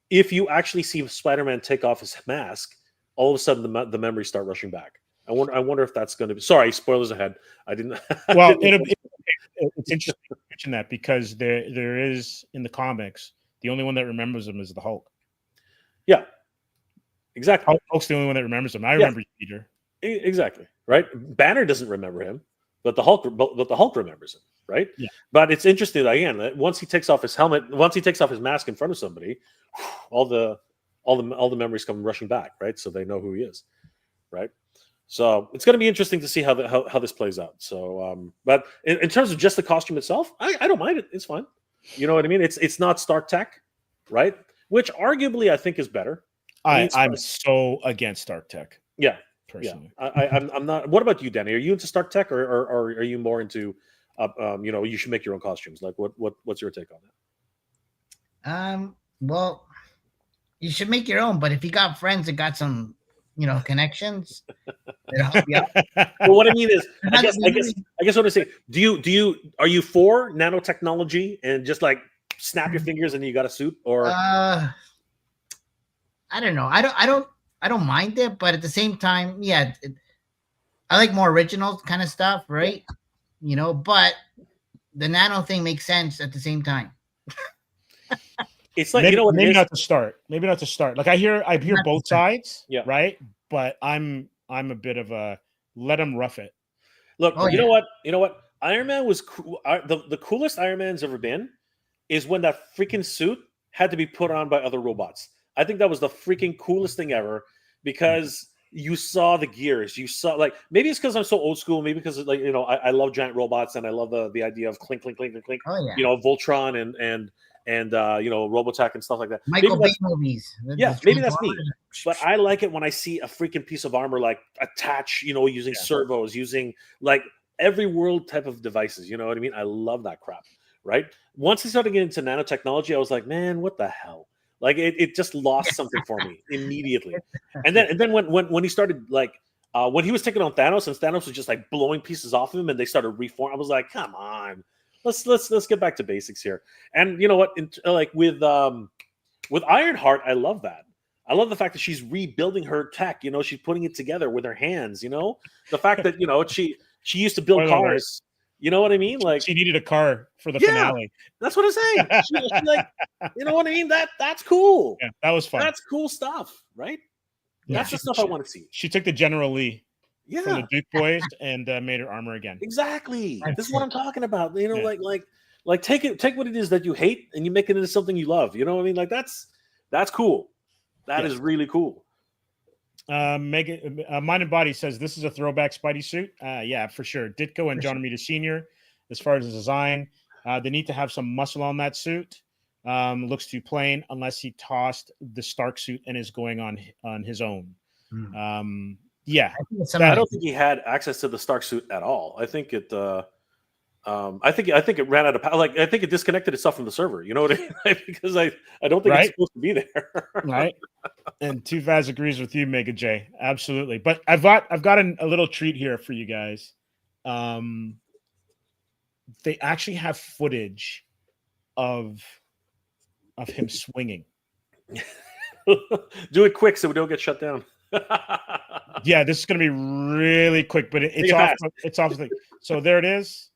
if you actually see Spider-Man take off his mask, all of a sudden the memories start rushing back. I wonder if that's going to be. Sorry, spoilers ahead. I didn't. Well, it's interesting to mention that because there is in the comics the only one that remembers him is the Hulk. Yeah, exactly. Hulk's the only one that remembers him. I remember Peter. Exactly. Right. Banner doesn't remember him, but the Hulk remembers him. Right. Yeah. But it's interesting that, again, that once he takes off his helmet, once he takes off his mask in front of somebody, all the memories come rushing back. Right. So they know who he is. Right. So it's going to be interesting to see how this plays out. So, but in terms of just the costume itself, I don't mind it. It's fine. You know what I mean? It's not Stark Tech, right? Which arguably I think is better. I'm so against Stark Tech. Yeah, personally. Yeah. I'm not. What about you, Danny? Are you into Stark Tech, or are you more into, you should make your own costumes? Like, what's your take on that? Well, you should make your own, but if you got friends that got some, connections, it'll help you out. Well, what I mean is, I guess what I say. Are you for nanotechnology and just like snap your fingers and you got a suit, or? I don't know. I don't mind it, but at the same time, yeah, I like more original kind of stuff, right? But the nano thing makes sense at the same time. It's like, maybe not to start. Maybe not to start. Like I hear both sides, yeah, right? But I'm a bit of a let them rough it. Look, you know what? Iron Man was cool. The coolest Iron Man's ever been is when that freaking suit had to be put on by other robots. I think that was the freaking coolest thing ever, because you saw the gears. You saw, like, maybe it's because I'm so old school. Maybe because I love giant robots and I love the idea of clink, clink, clink, clink, clink. Oh, yeah. Voltron and Robotech and stuff like that. Michael Bay movies. Yeah, maybe that's me. But I like it when I see a freaking piece of armor like attach, using servos, using like every world type of devices. You know what I mean? I love that crap. Right? Once I started getting into nanotechnology, I was like, man, what the hell? Like it just lost something for me immediately. And then when he started, like, when he was taking on Thanos, and Thanos was just like blowing pieces off of him and they started reforming, I was like, come on. Let's get back to basics here. And you know what? With Ironheart, I love that. I love the fact that she's rebuilding her tech. She's putting it together with her hands. The fact that she used to build cars. You know what I mean? Like, she needed a car for the finale. That's what I'm saying. She like, you know what I mean? That's cool. Yeah, that was fun. That's cool stuff, right? Yeah. That's the stuff I want to see. She took the General Lee from the Duke Boys and made her armor again. Exactly. This is what I'm talking about. Like take what it is that you hate and you make it into something you love. You know what I mean? Like that's cool. That is really cool. Mind and Body says this is a throwback Spidey suit. Yeah, for sure. Ditko and John Romita Sr. As far as the design, they need to have some muscle on that suit. Looks too plain unless he tossed the Stark suit and is going on his own. Yeah, I don't think he had access to the Stark suit at all. I think it. I think it ran out of power. Like, I think it disconnected itself from the server. You know what I mean? Because I don't think it's supposed to be there. Right. And Too Fast agrees with you, Mega J. Absolutely. But I've got a little treat here for you guys. They actually have footage of him swinging. Do it quick so we don't get shut down. Yeah, this is going to be really quick, but it's off. So there it is.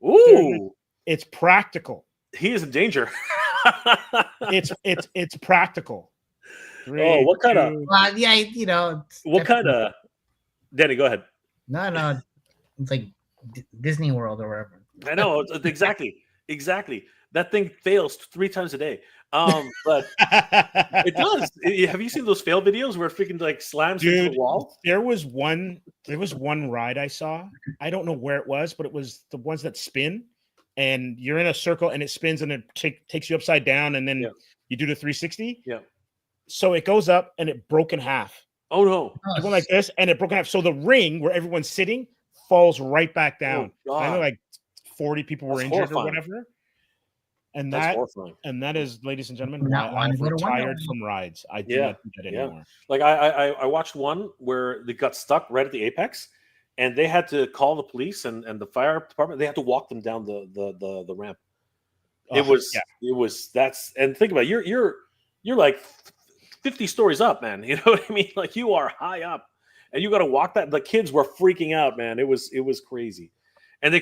Ooh, it's practical. He is in danger. it's practical. What kind of? What kind of? Danny, go ahead. No, it's like Disney World or wherever. I know exactly. That thing fails 3 times a day. But it does. Have you seen those fail videos where it freaking like slams into the wall? There was one ride I saw. I don't know where it was, but it was the ones that spin, and you're in a circle and it spins and it takes you upside down, and then you do the 360. Yeah. So it goes up and it broke in half. Oh no! It went like this and it broke in half. So the ring where everyone's sitting falls right back down. Oh, I know like 40 people were injured or whatever. And that is, ladies and gentlemen, I'm retired from rides. I do not do that anymore. Yeah. Like I watched one where they got stuck right at the apex, and they had to call the police and the fire department. They had to walk them down the ramp. It was and think about it, you're like 50 stories up, man. You know what I mean? Like, you are high up, and you got to walk that. The kids were freaking out, man. It was crazy, and the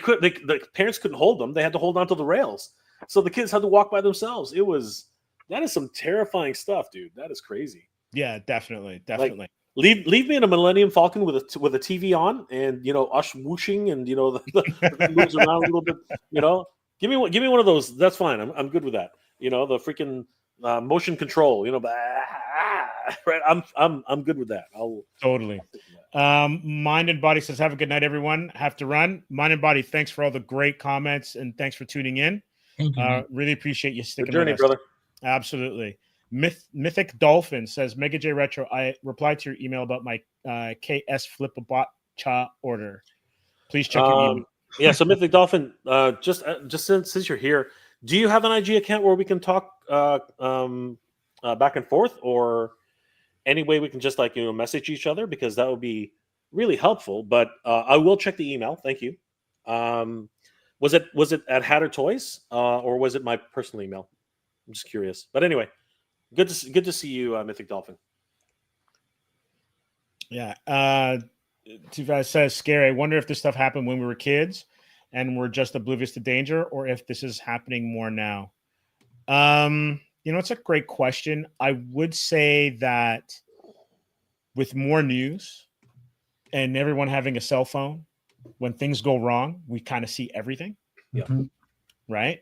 parents couldn't hold them. They had to hold onto the rails. So the kids had to walk by themselves. That is some terrifying stuff, dude. That is crazy. Yeah, definitely. Like, leave me in a Millennium Falcon with a TV on, and us whooshing, and the moves around a little bit. Give me one of those. That's fine. I'm good with that. The freaking motion control. Right. I'm good with that. Totally. Mind and Body says, have a good night, everyone. Have to run. Mind and Body, thanks for all the great comments and thanks for tuning in. Thank you. Man. Really appreciate you Good sticking journey, with us. brother. Absolutely. Mythic Dolphin says, Mega J Retro, I replied to your email about my KS Flip-a-Bot Cha order. Please check your email. Yeah, so Mythic Dolphin, just since you're here, do you have an IG account where we can talk back and forth, or any way we can just message each other, because that would be really helpful. But I will check the email. Thank you. Was it at Hatter Toys or was it my personal email? I'm just curious. But anyway, good to see you, Mythic Dolphin. Yeah. Tuvaz says, scary. I wonder if this stuff happened when we were kids and we're just oblivious to danger, or if this is happening more now. It's a great question. I would say that with more news and everyone having a cell phone, when things go wrong, we kind of see everything. Yeah. Right.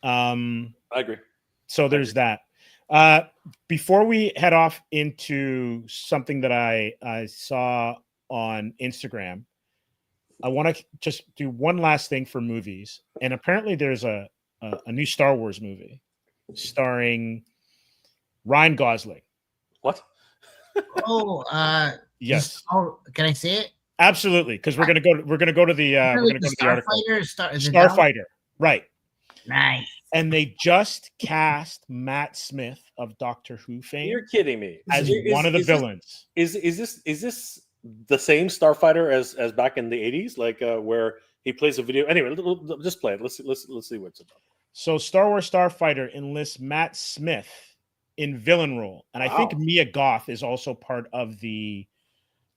I agree. So there's that. Before we head off into something that I saw on Instagram, I want to just do one last thing for movies. And apparently there's a new Star Wars movie starring Ryan Gosling. What? Yes. Can I say it? Absolutely, because we're gonna go to the Starfighter, right? Nice. And they just cast Matt Smith of Doctor Who fame. You're kidding me. As one of the villains. Is this the same Starfighter as back in the 80s, where he plays a video? Anyway, just play it. Let's see what it's about. So Star Wars Starfighter enlists Matt Smith in villain role, and I think Mia Goth is also part of the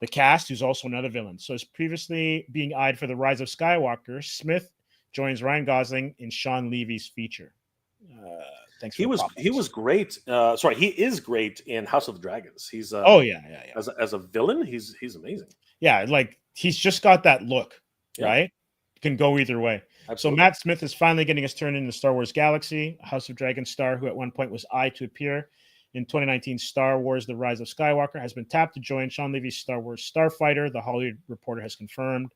cast, who's also another villain. So as previously being eyed for The Rise of Skywalker, Smith joins Ryan Gosling in Sean Levy's feature. Thanks. He was great. He is great in House of the Dragons. He's yeah. As a villain, he's amazing. Yeah, he's just got that look, right? Can go either way. Absolutely. So Matt Smith is finally getting his turn in the Star Wars galaxy. House of Dragon star, who at one point was eyed to appear in 2019 Star Wars The Rise of Skywalker, has been tapped to join Sean Levy's Star Wars Starfighter, the Hollywood Reporter has confirmed.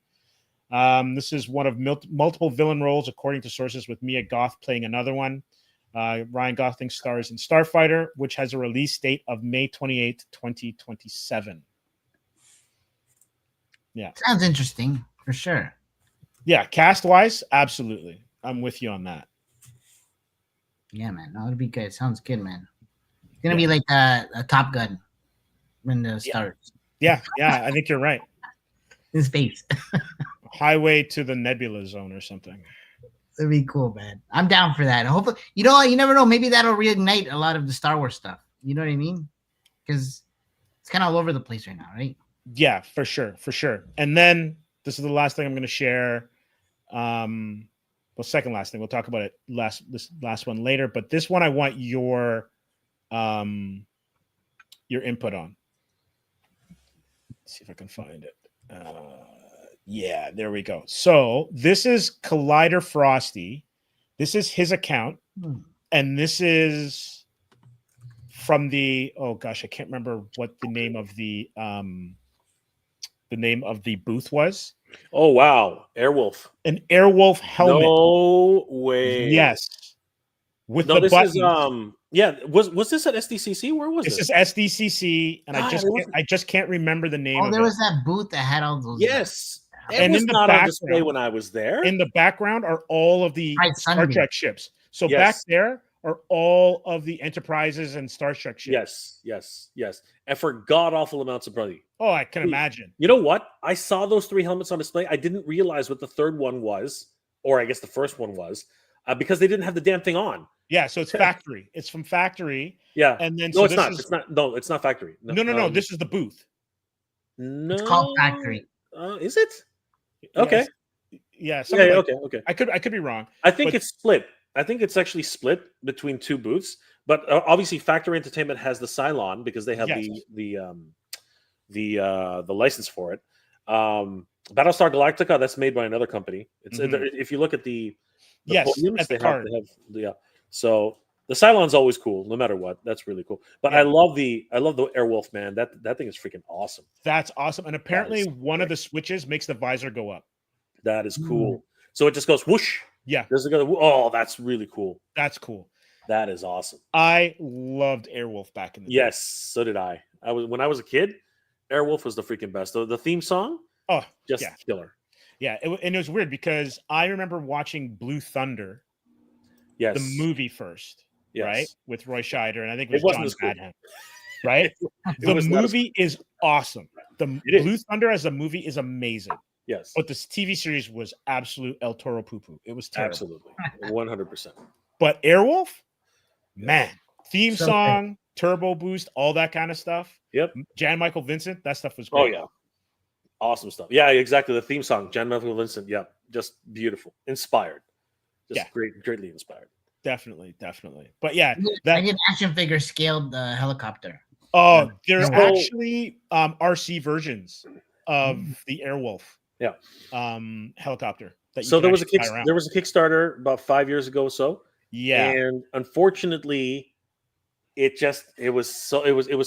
This is one of multiple villain roles, according to sources, with Mia Goth playing another one. Ryan Gosling stars in Starfighter, which has a release date of May 28th, 2027. Yeah. Sounds interesting, for sure. Yeah, cast-wise, absolutely. I'm with you on that. Yeah, man. No, it'll be good. Sounds good, man. It's going to be like a Top Gun when it starts. Yeah, I think you're right. In space. Highway to the Nebula Zone or something. It'd be cool, man. I'm down for that. Hopefully, you know what? You never know. Maybe that'll reignite a lot of the Star Wars stuff. You know what I mean? Because it's kind of all over the place right now, right? Yeah, for sure. And then this is the last thing I'm going to share. Second last thing. We'll talk about it this last one later. But this one, I want your input on. Let's see if I can find it. Yeah, there we go. So this is Collider Frosty. This is his account, and this is from the I can't remember what the name of the booth was. Oh wow, Airwolf. An Airwolf helmet. No way. Yes. With the buttons. Was this at SDCC? Where was this? This is SDCC, and I just can't remember the name. There was that booth that had all those. Yes. And in the background, on display when I was there. In the background are all of the Star Trek ships. So back there are all of the Enterprises and Star Trek ships. Yes. And for god awful amounts of money. Oh, I can imagine. You know what? I saw those 3 helmets on display. I didn't realize what the third one was, or I guess the first one was, because they didn't have the damn thing on. Yeah, so it's factory. It's from factory. Yeah. And then it's not. No, it's not factory. No. This is the booth. No. It's called factory. Is it? Okay. Yes. Yeah. Okay. I could be wrong. I think it's split. I think it's actually split between 2 booths. But obviously, Factory Entertainment has the Cylon because they have the license for it. Battlestar Galactica, that's made by another company. It's if you look at the podiums, at the they have. So The Cylon's always cool, no matter what. That's really cool. But Yeah. I love the Airwolf, man. That thing is freaking awesome. That's awesome. And apparently, is one of the switches makes the visor go up. That is cool. So it just goes whoosh. Yeah, There's a go. Oh, that's really cool. that's cool. That is awesome. I loved Airwolf back in the day. Yes, so did I. When I was a kid, Airwolf was the freaking best. The theme song, Oh, just yeah. killer. Yeah, and it was weird because I remember watching Blue Thunder, Yes, the movie first, yes. right, with Roy Scheider, and I think It it was wasn't John as cool. Badham, right? It The was not as movie is awesome. The It Blue is. Thunder as a movie is amazing, Yes, but this TV series was absolute El Toro poo poo. It was terrible. absolutely, 100%. But Airwolf, man, theme So song, turbo boost, all that kind of stuff. Yep. Jan Michael Vincent, that stuff was great. Oh yeah, awesome stuff. Yeah, exactly. The theme song, Jan Michael Vincent. Yeah, just beautiful, inspired. Just greatly inspired. Definitely. But yeah, I did action figure scaled the helicopter. oh, there's So- actually RC versions of the Airwolf. Yeah. Helicopter. That you So can there was actually fly around. there was a Kickstarter about 5 years ago or so. Yeah. And unfortunately, it was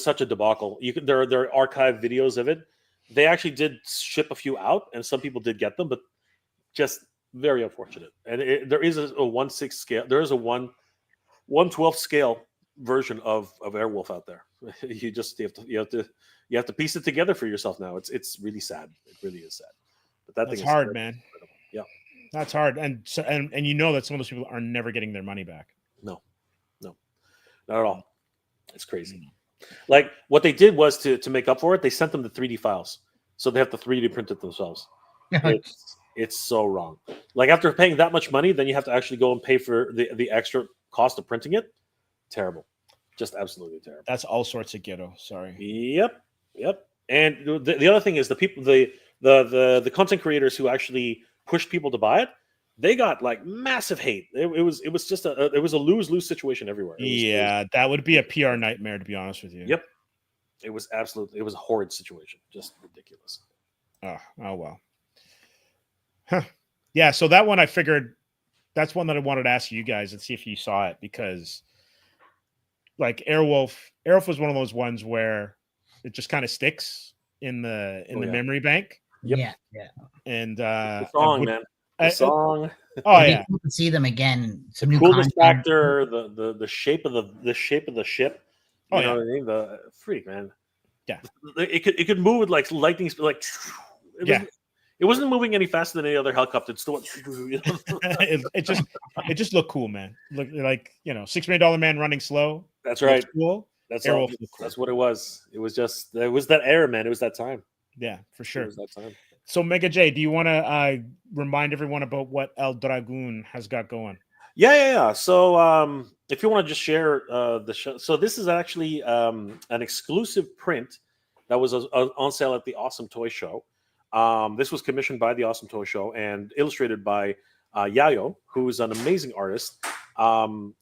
such a debacle. There are archive videos of it. They actually did ship a few out, and some people did get them, but just very unfortunate. And there is a 1/6 scale. There is a 1/12 scale version of Airwolf out there. You have to piece it together for yourself now. It's really sad. It really is sad. But That's thing is hard, incredible. man. Yeah. That's hard. And so and you know that some of those people are never getting their money back. No, not at all. It's crazy. Like what they did was to make up for it, they sent them the 3D files, so they have to 3D print it themselves. It's so wrong. Like after paying that much money, then you have to actually go and pay for the extra cost of printing it. Terrible, just absolutely terrible. That's all sorts of ghetto. Sorry. Yep. And the other thing is the people, the content creators who actually pushed people to buy it, they got like massive hate. It was just it was a lose-lose situation everywhere. Yeah, that would be a PR nightmare, to be honest with you. Yep. It was a horrid situation. Just ridiculous. Oh well. Huh. Yeah, so that one I figured that's one that I wanted to ask you guys and see if you saw it, because like Airwolf was one of those ones where it just kind of sticks in the memory bank. Yep. Yeah. And The song, man. The song. Oh It'd yeah. be cool to see them again. Some new Coolness content. factor, the shape of the ship. You know what I mean? The freak, man. Yeah. It could move with like lightning speed, like it wasn't moving any faster than any other helicopter. It still went, it just looked cool, man. Look like, $6 million man running slow. That's right. Cool. That's all. That's what it was. It was that era, man. It was that time. Yeah, for sure. It was that time. So Mega J, do you want to remind everyone about what El Dragoon has got going? Yeah. So if you want to just share the show. So this is actually an exclusive print that was on sale at the Awesome Toy Show. This was commissioned by the Awesome Toy Show and illustrated by Yayo, who is an amazing artist.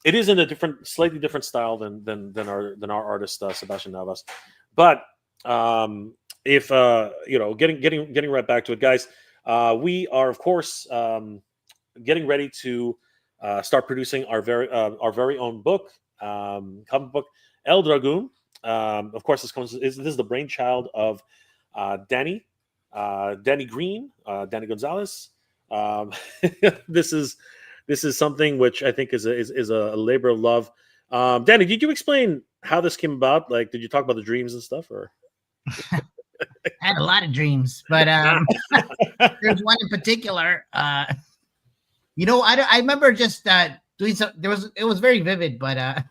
It is in a slightly different style than our artist Sebastian Navas, but if getting right back to it, guys, we are of course getting ready to start producing our very own book, comic book, El Dragoon. Of course, this is the brainchild of Danny Green, Danny Gonzalez. This is something which I think is a labor of love. Danny, did you explain how this came about? Like, did you talk about the dreams and stuff, or? I had a lot of dreams, but there's one in particular. I remember just doing some. It was very vivid, but I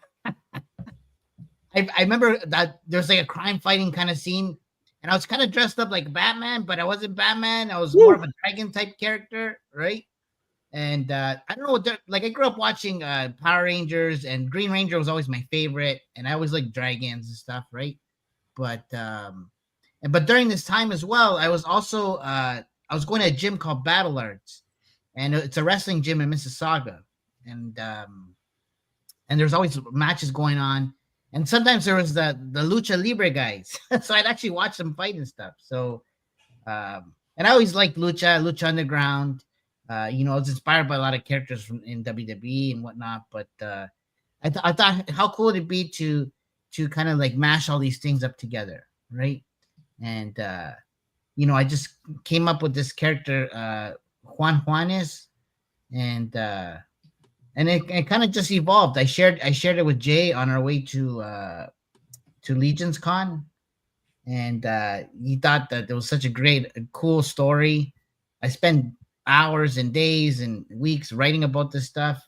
remember that there's like a crime fighting kind of scene, and I was kind of dressed up like Batman, but I wasn't Batman. I was more of a dragon type character, right? And I don't know, like I grew up watching Power Rangers, and Green Ranger was always my favorite, and I always liked dragons and stuff, right? But during this time as well, I was also I was going to a gym called Battle Arts, and it's a wrestling gym in Mississauga, and there's always matches going on, and sometimes there was the Lucha Libre guys, so I'd actually watch them fight and stuff. So, and I always liked Lucha Underground. I was inspired by a lot of characters in WWE and whatnot, but I thought how cool would it be to kind of like mash all these things up together, right? And I just came up with this character, Juan Juanes, and it kind of just evolved. I shared it with Jay on our way to Legion's Con, and he thought that there was such a cool story. I spent hours and days and weeks writing about this stuff,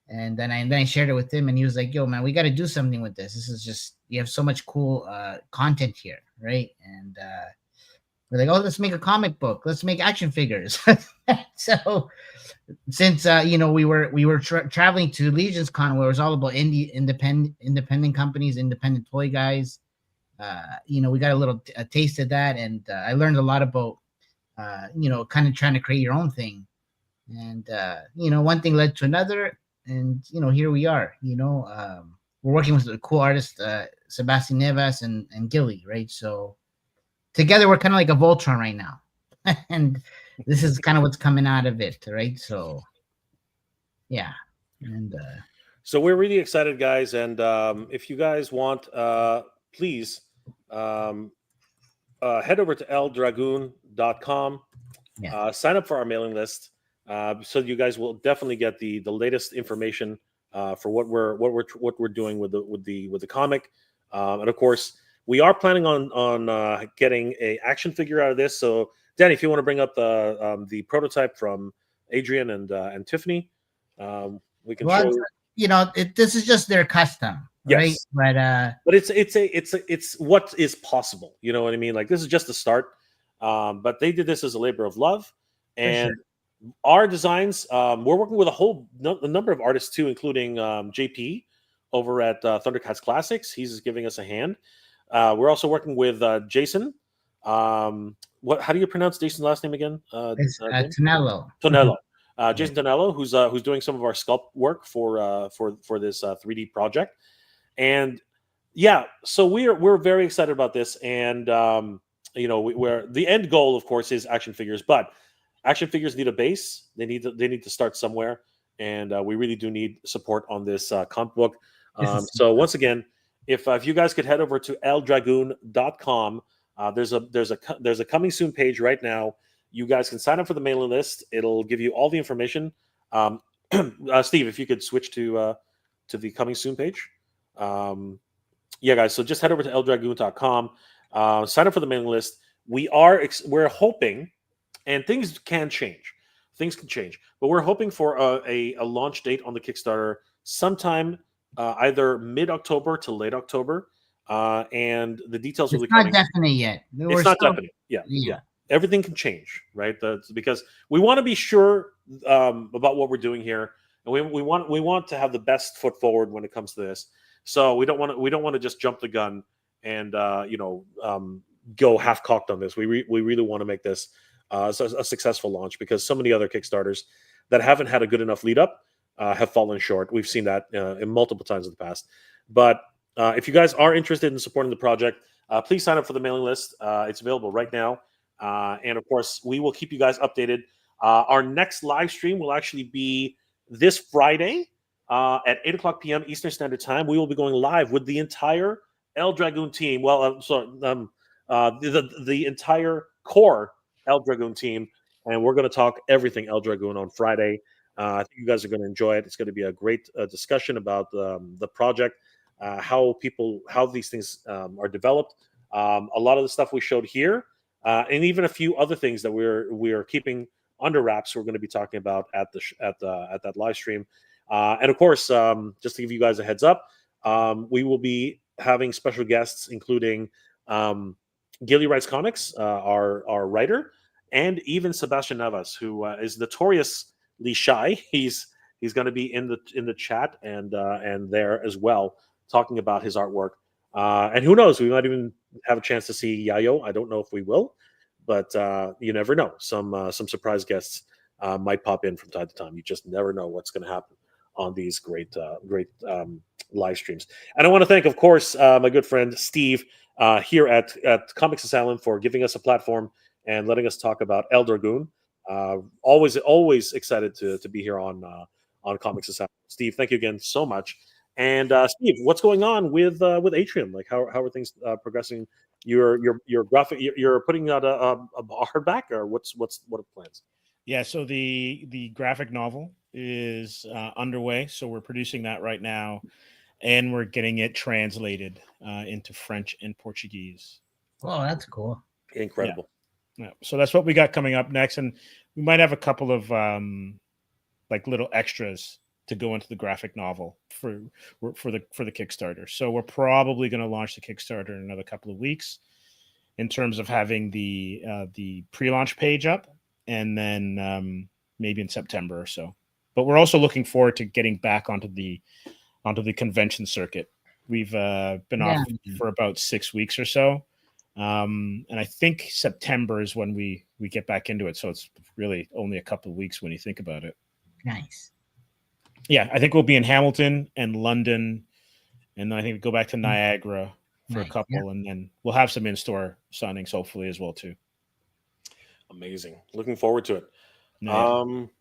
and then I shared it with him, and he was like, "Yo, man, we got to do something with this. This is just you have so much cool content here, right?" And we're like, "Oh, let's make a comic book. Let's make action figures." So since we were traveling to Legion's Con, where it was all about independent companies, independent toy guys. We got a little a taste of that, and I learned a lot about kind of trying to create your own thing. And one thing led to another, and here we are. We're working with a cool artist, Sebastian Nevas and Gilly, right? So together we're kind of like a Voltron right now. And this is kind of what's coming out of it, right? So yeah. And so we're really excited, guys, and if you guys want, please head over to eldragoon.com. Yeah. Sign up for our mailing list, so you guys will definitely get the latest information for what we're doing with the comic, and of course we are planning on getting a action figure out of this. So Danny, if you want to bring up the prototype from Adrian and Tiffany, we can show. This is just their custom, right? Yes. But it's what is possible. You know what I mean? Like, this is just the start. But they did this as a labor of love, and our designs. We're working with a number of artists too, including JP over at Thundercats Classics. He's giving us a hand. We're also working with Jason. How do you pronounce Jason's last name again? Tonello. Tonello. Jason Tonello, who's doing some of our sculpt work for this 3D project, and yeah, so we're very excited about this, and where the end goal, of course, is action figures, but action figures need a base. They need to start somewhere, and we really do need support on this comic book. So once again, if you guys could head over to eldragoon.com, there's a coming soon page right now. You guys can sign up for the mailing list. It'll give you all the information. Steve, if you could switch to the coming soon page. Yeah, guys. So just head over to eldragoon.com. Sign up for the mailing list. We're hoping, and things can change. Things can change, but we're hoping for a launch date on the Kickstarter sometime either mid-October to late October. And the details will be coming. It's not definite yet. It's not definite. Yeah. Everything can change, right? Because we want to be sure about what we're doing here, and we want to have the best foot forward when it comes to this. So we don't want to just jump the gun and go half cocked on this. We really want to make this a successful launch, because so many other Kickstarters that haven't had a good enough lead up have fallen short. We've seen that in multiple times in the past. But if you guys are interested in supporting the project, please sign up for the mailing list. It's available right now. And of course, we will keep you guys updated. Our next live stream will actually be this Friday at 8:00 p.m. Eastern Standard Time. We will be going live with the entire El Dragoon team. Well, the entire core El Dragoon team, and we're going to talk everything El Dragoon on Friday. I think you guys are going to enjoy it. It's going to be a great discussion about the project, how these things are developed. A lot of the stuff we showed here. And even a few other things that we are keeping under wraps. We're going to be talking about at that live stream, and of course, just to give you guys a heads up, we will be having special guests, including Gilly Writes Comics, our writer, and even Sebastian Navas, who is notoriously shy. He's going to be in the chat and there as well, talking about his artwork. And who knows? We might even have a chance to see Yayo. I don't know if we will, but you never know. Some surprise guests might pop in from time to time. You just never know what's going to happen on these great live streams. And I want to thank, of course, my good friend Steve here at Comics Asylum for giving us a platform and letting us talk about El Dragoon. Always excited to be here on Comics Asylum. Steve, thank you again so much. And Steve, what's going on with Atrium? Like, how are things progressing? Your graphic, you're putting out a hardback, or what are the plans? Yeah, so the graphic novel is underway. So we're producing that right now, and we're getting it translated into French and Portuguese. Oh, that's cool. Incredible. Yeah, so that's what we got coming up next, and we might have a couple of like little extras to go into the graphic novel for the Kickstarter. So we're probably going to launch the Kickstarter in another couple of weeks, in terms of having the pre-launch page up, and then maybe in September or so. But we're also looking forward to getting back onto the convention circuit. We've been off for about 6 weeks or so. And I think September is when we get back into it. So it's really only a couple of weeks when you think about it. Nice. Yeah, I think we'll be in Hamilton and London, and then I think we go back to Niagara for a couple, and then we'll have some in-store signings hopefully as well too. Amazing. Looking forward to it.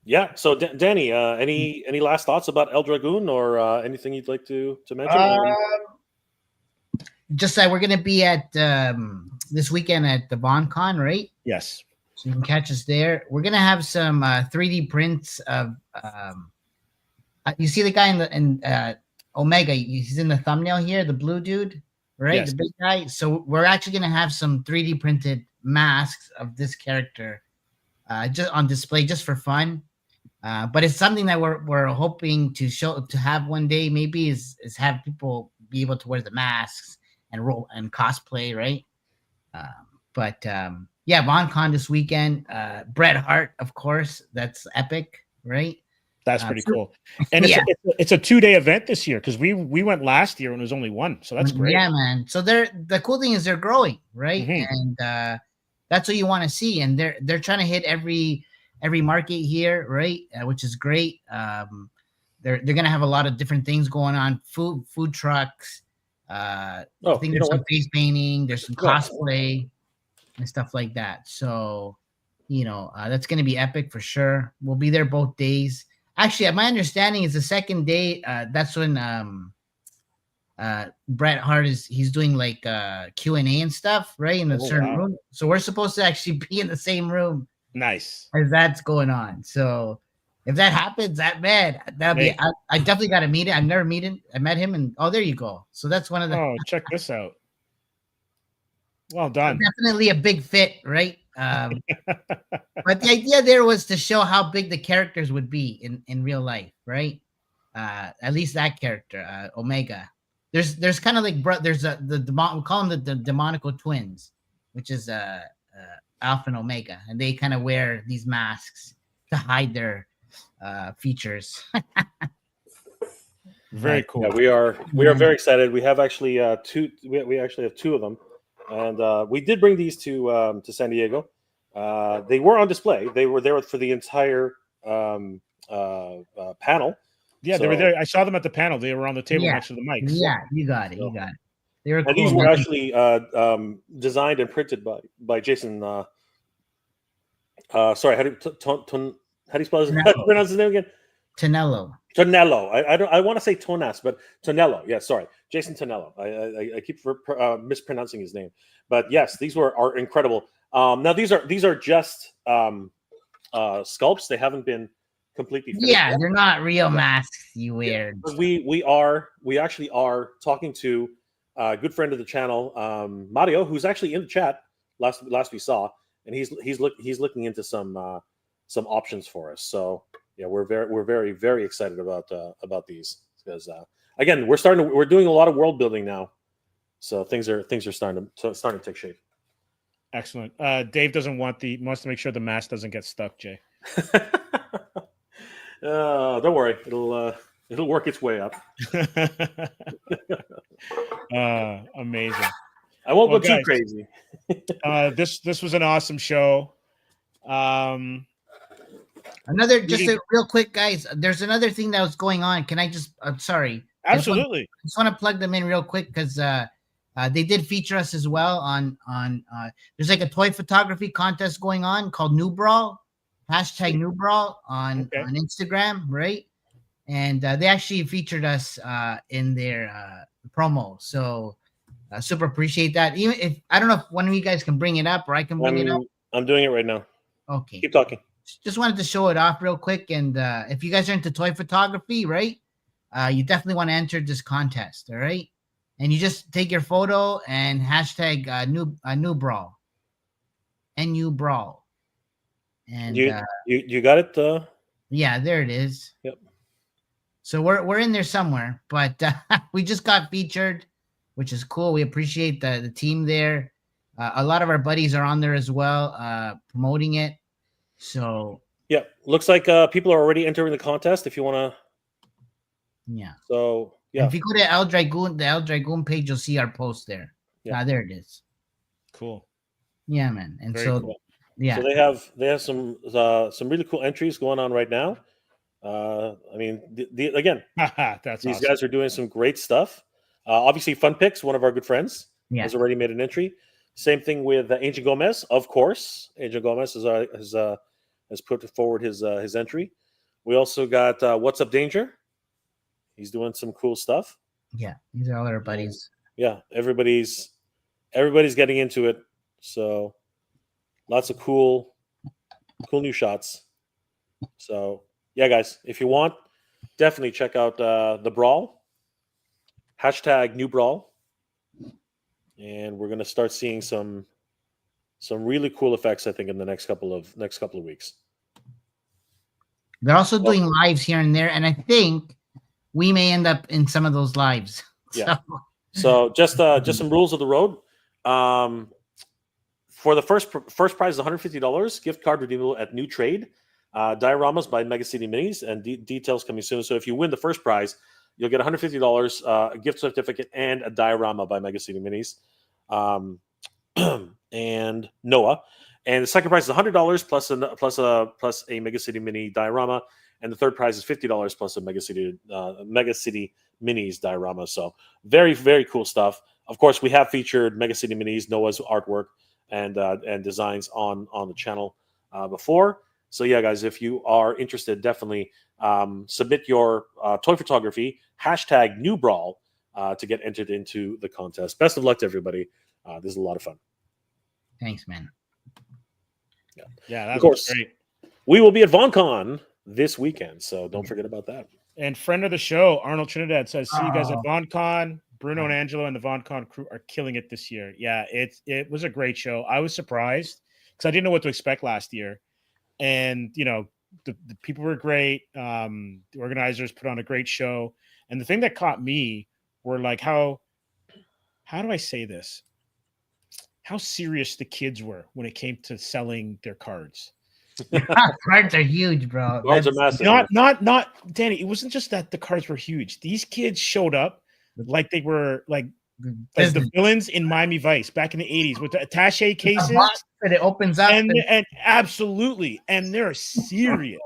Yeah. So Danny, any last thoughts about El Dragoon, or anything you'd like to mention? Just that we're going to be at this weekend at the VonCon, right? Yes. So you can catch us there. We're going to have some 3D prints of. You see the guy in Omega. He's in the thumbnail here, the blue dude, right? Yes. The big guy. So we're actually going to have some 3D printed masks of this character just on display, just for fun. But it's something that we're hoping to have one day. Maybe is have people be able to wear the masks and roll and cosplay, right? Yeah, VonCon this weekend. Bret Hart, of course. That's epic, right? That's pretty cool. And it's a 2-day event this year, because we went last year when it was only one. So that's great. Yeah, man. So the cool thing is they're growing, right? Mm-hmm. And that's what you want to see. And they're trying to hit every market here, right? Which is great. They're gonna have a lot of different things going on. Food trucks. I think there's some face painting. There's some cosplay and stuff like that. So that's gonna be epic for sure. We'll be there both days. Actually, my understanding is the second day. That's when Bret Hart he's doing like Q&A and stuff, right, in a certain room. So we're supposed to actually be in the same room. Nice. As that's going on. So if that happens, that'll be. I definitely got to meet him. I've never met him. I met him, and there you go. So that's one of the. Oh, check this out. Well done. Definitely a big fit, right? But the idea there was to show how big the characters would be in real life, right? At least that character, Omega. There's kind of like there's we call them the demonical twins, which is Alpha and Omega, and they kind of wear these masks to hide their features. Very cool. Yeah, we are very excited. We have actually two. We actually have two of them, and we did bring these to San Diego. They were on display. They were there for the entire panel. Yeah, they were there. I saw them at the panel. They were on the table next to the mics. Yeah, you got it. They were cool. These were actually designed and printed by Jason. Sorry, how do you spell his name? Pronounce his name again? Tonello. I want to say Tonas, but Tonello. Yeah, sorry, Jason Tonello. I keep mispronouncing his name, but yes, these are incredible. Now these are just sculpts. They haven't been completely finished yet. They're not real masks you wear. We actually are talking to a good friend of the channel, Mario, who's actually in the chat last we saw, and he's looking into some options for us. So yeah, we're very very excited about these, because again, we're doing a lot of world building now, so things are starting to take shape. Excellent. Dave wants to make sure the mask doesn't get stuck, Jay. Don't worry, it'll work its way up. Amazing. I won't go too crazy. This was an awesome show. Real quick, guys. There's another thing that was going on. Can I just? I'm sorry. Absolutely. I just want to plug them in real quick, because they did feature us as well on. There's like a toy photography contest going on called New Brawl, #New Brawl on Instagram, right? and they actually featured us in their promo. So super appreciate that. Even if I don't know if one of you guys can bring it up or I can bring it up. I'm doing it right now. Okay. Keep talking. Just wanted to show it off real quick. And if you guys are into toy photography, right, you definitely want to enter this contest. All right. And you just take your photo and hashtag new brawl. NU brawl. And you got it. Yeah, there it is. Yep. So we're in there somewhere, but we just got featured, which is cool. We appreciate the team there. A lot of our buddies are on there as well, promoting it. So yeah, looks like people are already entering the contest. If you want to, yeah. So yeah, and if you go to the El Dragoon page, you'll see our post there. Yeah, there it is. Cool. Yeah, man. And Very so cool. yeah, so they have some really cool entries going on right now. I mean, again, That's these awesome. guys are doing some great stuff. Obviously, Fun Picks, one of our good friends, yeah, has already made an entry. Same thing with Angel Gomez, of course. Angel Gomez has put forward his entry. We also got What's Up Danger. He's doing some cool stuff. yeah. These are all our buddies. Yeah, everybody's getting into it. So lots of cool new shots. So yeah, guys, if you want, definitely check out the Brawl. Hashtag New Brawl. And we're gonna start seeing some really cool effects, I think, in the next couple of weeks. They're also doing lives here and there, and I think we may end up in some of those lives. Yeah. So just some rules of the road. For the first prize is $150 gift card redeemable at New Trade. Dioramas by Mega City Minis, and details coming soon. So if you win the first prize, you'll get $150, a gift certificate, and a diorama by Mega City Minis, and Noah. And the second prize is $100 plus a Mega City Mini diorama, and the third prize is $50 plus a Mega City Minis diorama. So very, very cool stuff. Of course, we have featured Mega City Minis, Noah's artwork, and designs on the channel before. So yeah, guys, if you are interested, definitely submit your toy photography, hashtag New Brawl, to get entered into the contest. Best of luck to everybody. This is a lot of fun. Thanks, man. Yeah, that of course, was great. We will be at VonCon this weekend, so don't forget about that. And friend of the show, Arnold Trinidad, says, see you guys at VonCon. Bruno and Angelo and the VonCon crew are killing it this year. Yeah, it was a great show. I was surprised because I didn't know what to expect last year. And, you know, the people were great. The organizers put on a great show. And the thing that caught me were like how do I say this? How serious the kids were when it came to selling their cards. Cards are huge, bro. Cards are massive. Not Danny. It wasn't just that the cards were huge. These kids showed up like they were like the villains in Miami Vice back in the 80s with the attaché cases. That it opens up and absolutely, and they're serious.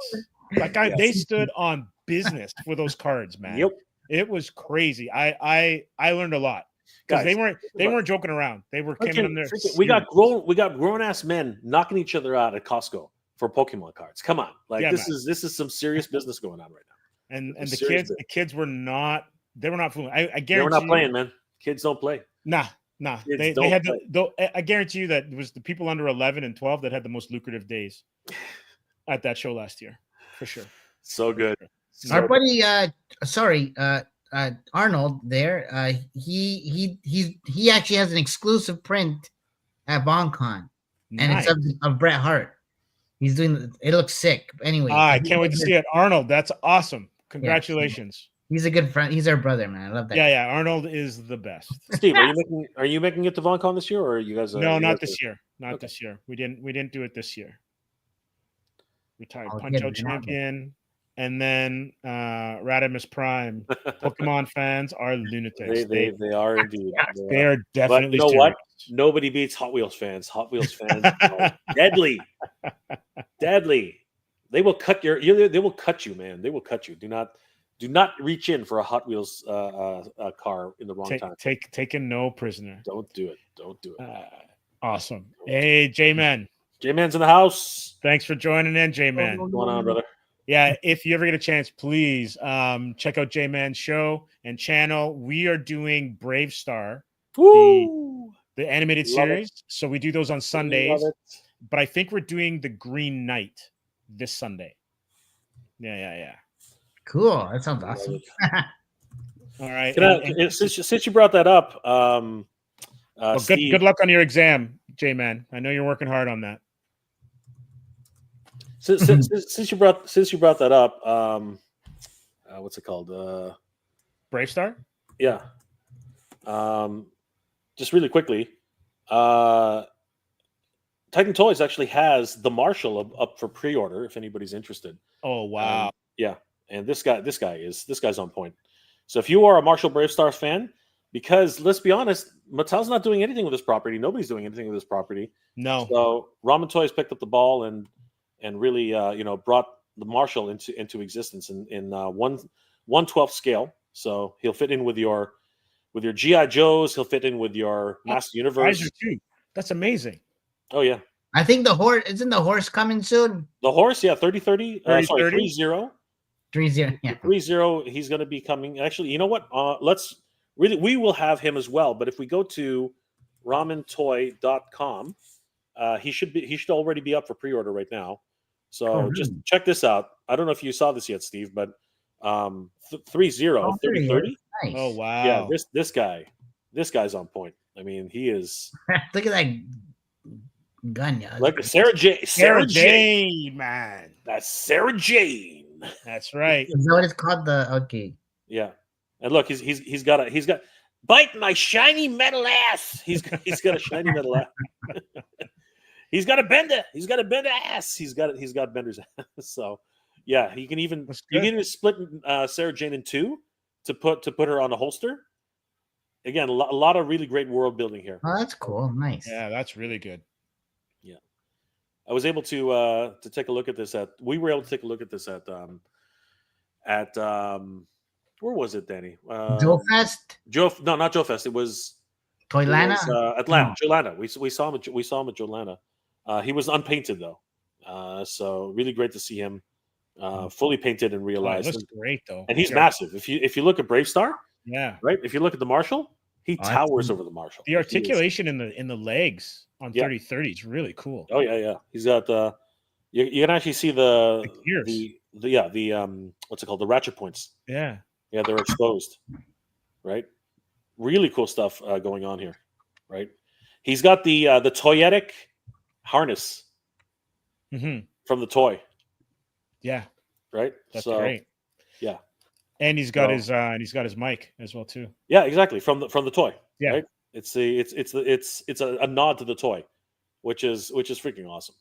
Like they stood on business for those cards, man. Yep, it was crazy. I learned a lot because they weren't joking around. They were coming in there. We got grown ass men knocking each other out at Costco for Pokemon cards. Come on, this is some serious business going on right now. And the kids were not. They were not fooling. I guarantee they were not playing, man. Kids don't play. Nah. They had I guarantee you that it was the people under 11 and 12 that had the most lucrative days at that show last year, for sure. So good. Our buddy, Arnold there, he actually has an exclusive print at VonCon, and it's of Bret Hart. He's doing it. Looks sick. Anyway, I can't wait to see it. Arnold, that's awesome. Congratulations. Yeah, he's a good friend. He's our brother, man. I love that. Yeah. Arnold is the best. Steve, are you making it to VonCon this year, or are you guys? No, not this year. Not this year. We didn't do it this year. Retired Punch-Out champion, and then Radimus Prime. Pokemon fans are lunatics. They are indeed. They are definitely. But you know what? Nobody beats Hot Wheels fans. Hot Wheels fans are deadly. Deadly. They will cut they will cut you, man. They will cut you. Do not reach in for a Hot Wheels car in the wrong time. Taken no prisoner. Don't do it. Awesome. Hey, J-Man. J-Man's in the house. Thanks for joining in, J-Man. What's going on, brother? Yeah, if you ever get a chance, please check out J-Man's show and channel. We are doing Brave Star, Woo! the animated Love it. series. So we do those on Love Sundays. it. But I think we're doing the Green Knight this Sunday. Yeah. Cool. That sounds Love awesome. it. All right. Since you brought that up, Well, Steve, good luck on your exam, J-Man. I know you're working hard on that. since you brought that up, what's it called? Brave Star? Yeah. Just really quickly, Titan Toys actually has the Marshall up for pre-order if anybody's interested. Oh wow. Yeah, and this guy's on point. So if you are a Marshall Brave Stars fan, because let's be honest, Mattel's not doing anything with this property. Nobody's doing anything with this property. No. So Ramen Toys picked up the ball and really brought the Marshall into existence in 1/12 scale. So he'll fit in with your GI Joes. He'll fit in with your Master Universe. Kaiser too. That's amazing. Oh yeah. I think the horse isn't the horse coming soon. The horse, yeah, 30-30. 30-30? 3-0. 3-0. Yeah. 3-0. He's going to be coming. Actually, you know what? We will have him as well. But if we go to ramentoy.com, he should already be up for pre-order right now. So just check this out. I don't know if you saw this yet, Steve, but 3-0, 30-30. Nice. Oh wow. Yeah, this guy's on point. I mean, he is. Look at that gun, yeah. Like Sarah Jane, man. That's Sarah Jane. That's right. Is that what it's called? Okay. Yeah, and look, he's got bite my shiny metal ass. He's got a shiny metal ass. He's got a bender. He's got a bender ass. He's got bender's ass. So yeah, you can even split Sarah Jane in two to put her on a holster. Again, a lot of really great world building here. Oh, that's cool. Nice. Yeah, that's really good. Yeah, I was able to take a look at this we were able to take a look at this at where was it, Danny? Joe Fest? No, not Joe Fest. It was Toylana? It was, Atlanta. Jolana. We saw him at Jolana. He was unpainted though. So really great to see him fully painted and realized. Oh, looks great though. And he's massive. If you look at Brave Star, yeah, right. If you look at the Marshall, he towers over the Marshall. The articulation in the legs on 30-30 is really cool. Oh yeah. He's got you can actually see the what's it called? The ratchet points. Yeah, they're exposed. Right. Really cool stuff going on here. Right. He's got the toyetic harness from the toy. Yeah. Right. That's great. Yeah. And he's got his mic as well too. Yeah, exactly. From the toy. Yeah. Right? It's a nod to the toy, which is freaking awesome.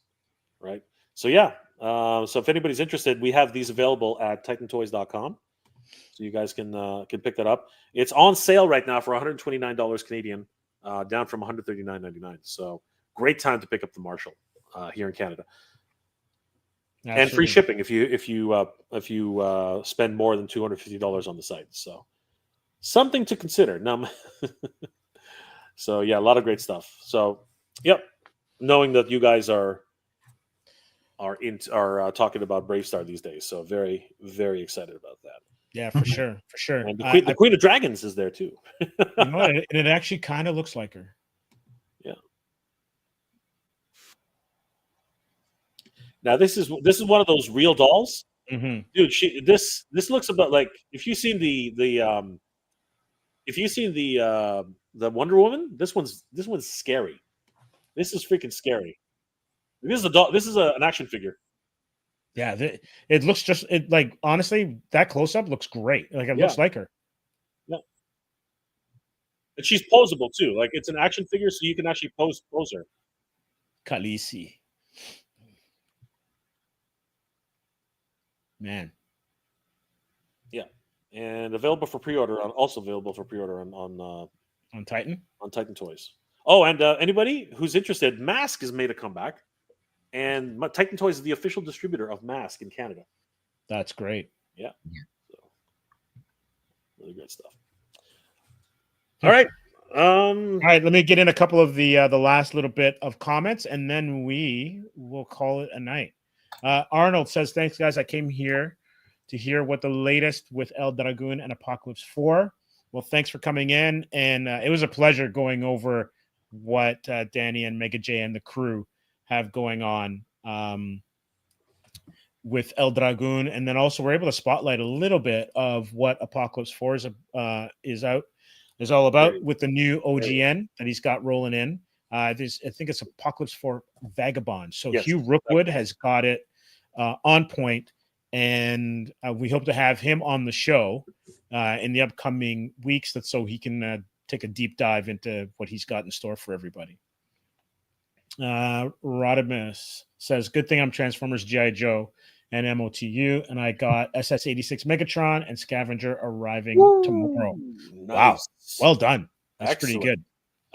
Right. So yeah. So if anybody's interested, we have these available at titantoys.com. So you guys can pick that up. It's on sale right now for $129 Canadian, down from $139.99. So great time to pick up the Marshall here in Canada. Absolutely. And free shipping if you spend more than $250 on the site. So something to consider. Now, so yeah, a lot of great stuff. So yep, knowing that you guys are talking about Brave Star these days, so very, very excited about that. Yeah, for sure, for sure. And the Queen of Dragons is there too. You know what? It actually kind of looks like her. Yeah. Now this is one of those real dolls, dude. This looks about like if you've seen the Wonder Woman, this one's scary. This is freaking scary. This is a doll. This is an action figure. Yeah, it looks like honestly that close up looks great. Like it looks like her. Yeah, and she's posable too. Like it's an action figure, so you can actually pose her. Khaleesi. Man. Yeah, and available for pre-order. Also available for pre-order on Titan. On Titan Toys. Oh, and anybody who's interested, Mask has made a comeback, and Titan Toys is the official distributor of Mask in Canada. That's great. Yeah. So, really great stuff. All right. All right. Let me get in a couple of the last little bit of comments, and then we will call it a night. Arnold says, thanks, guys. I came here to hear what the latest with El Dragoon and Apocalypse 4. Well, thanks for coming in. And it was a pleasure going over what Danny and Mega J and the crew have going on with El Dragoon. And then also we're able to spotlight a little bit of what Apocalypse 4 is all about with the new OGN that he's got rolling in. I think it's Apocalypse 4 Vagabond. So yes, Hugh Rookwood has got it on point, and we hope to have him on the show in the upcoming weeks, so he can take a deep dive into what he's got in store for everybody. Rodimus says, good thing I'm Transformers G.I. Joe and MOTU, and I got SS86 Megatron and Scavenger arriving tomorrow. Nice. Wow. Well done. That's Excellent. Pretty good.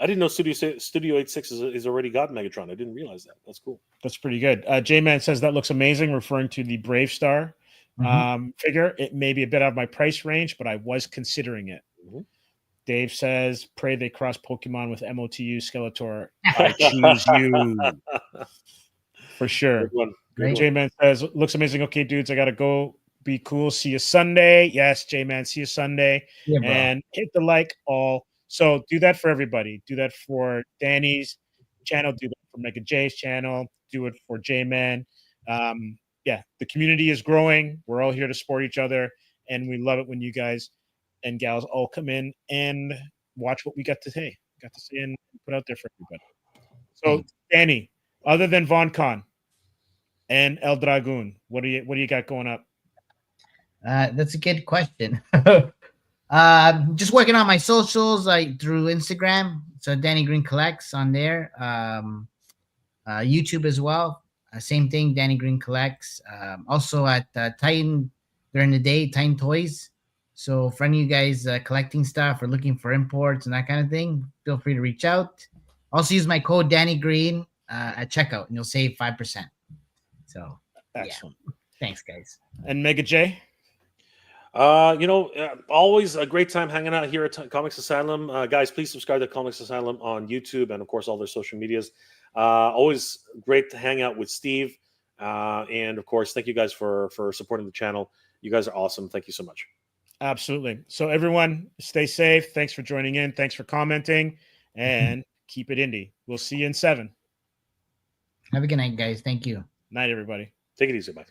I didn't know Studio 86 is already got Megatron. I didn't realize that. That's cool. That's pretty good. J-Man says that looks amazing, referring to the Brave Star figure. It may be a bit out of my price range, but I was considering it. Dave says, pray they cross Pokemon with MOTU Skeletor. I choose you. For sure. J-Man says, looks amazing. Okay, dudes, I got to go. Be cool. See you Sunday. Yes, J-Man, see you Sunday. Yeah, and hit the like all. So do that for everybody. Do that for Danny's channel. Do that for Mega J's channel. Do it for J-Man. Yeah, the community is growing. We're all here to support each other. And we love it when you guys and gals all come in and watch what we got to say and put out there for everybody. So, Danny, other than VonCon and El Dragoon, what do you got going up? That's a good question. Just working on my socials, through Instagram. So Danny Green Collects on there. YouTube as well. Same thing, Danny Green Collects. Also at Titan during the day, Titan Toys. So for any of you guys collecting stuff or looking for imports and that kind of thing, feel free to reach out. Also use my code Danny Green at checkout, and you'll save 5%. So excellent. Yeah. Thanks, guys. And Mega J? Always a great time hanging out here at Comics Asylum. Guys, please subscribe to Comics Asylum on YouTube and, of course, all their social medias. Always great to hang out with Steve. And, of course, thank you guys for supporting the channel. You guys are awesome. Thank you so much. Absolutely. So, everyone, stay safe. Thanks for joining in. Thanks for commenting. And keep it indie. We'll see you in 7. Have a good night, guys. Thank you. Night, everybody. Take it easy. Bye.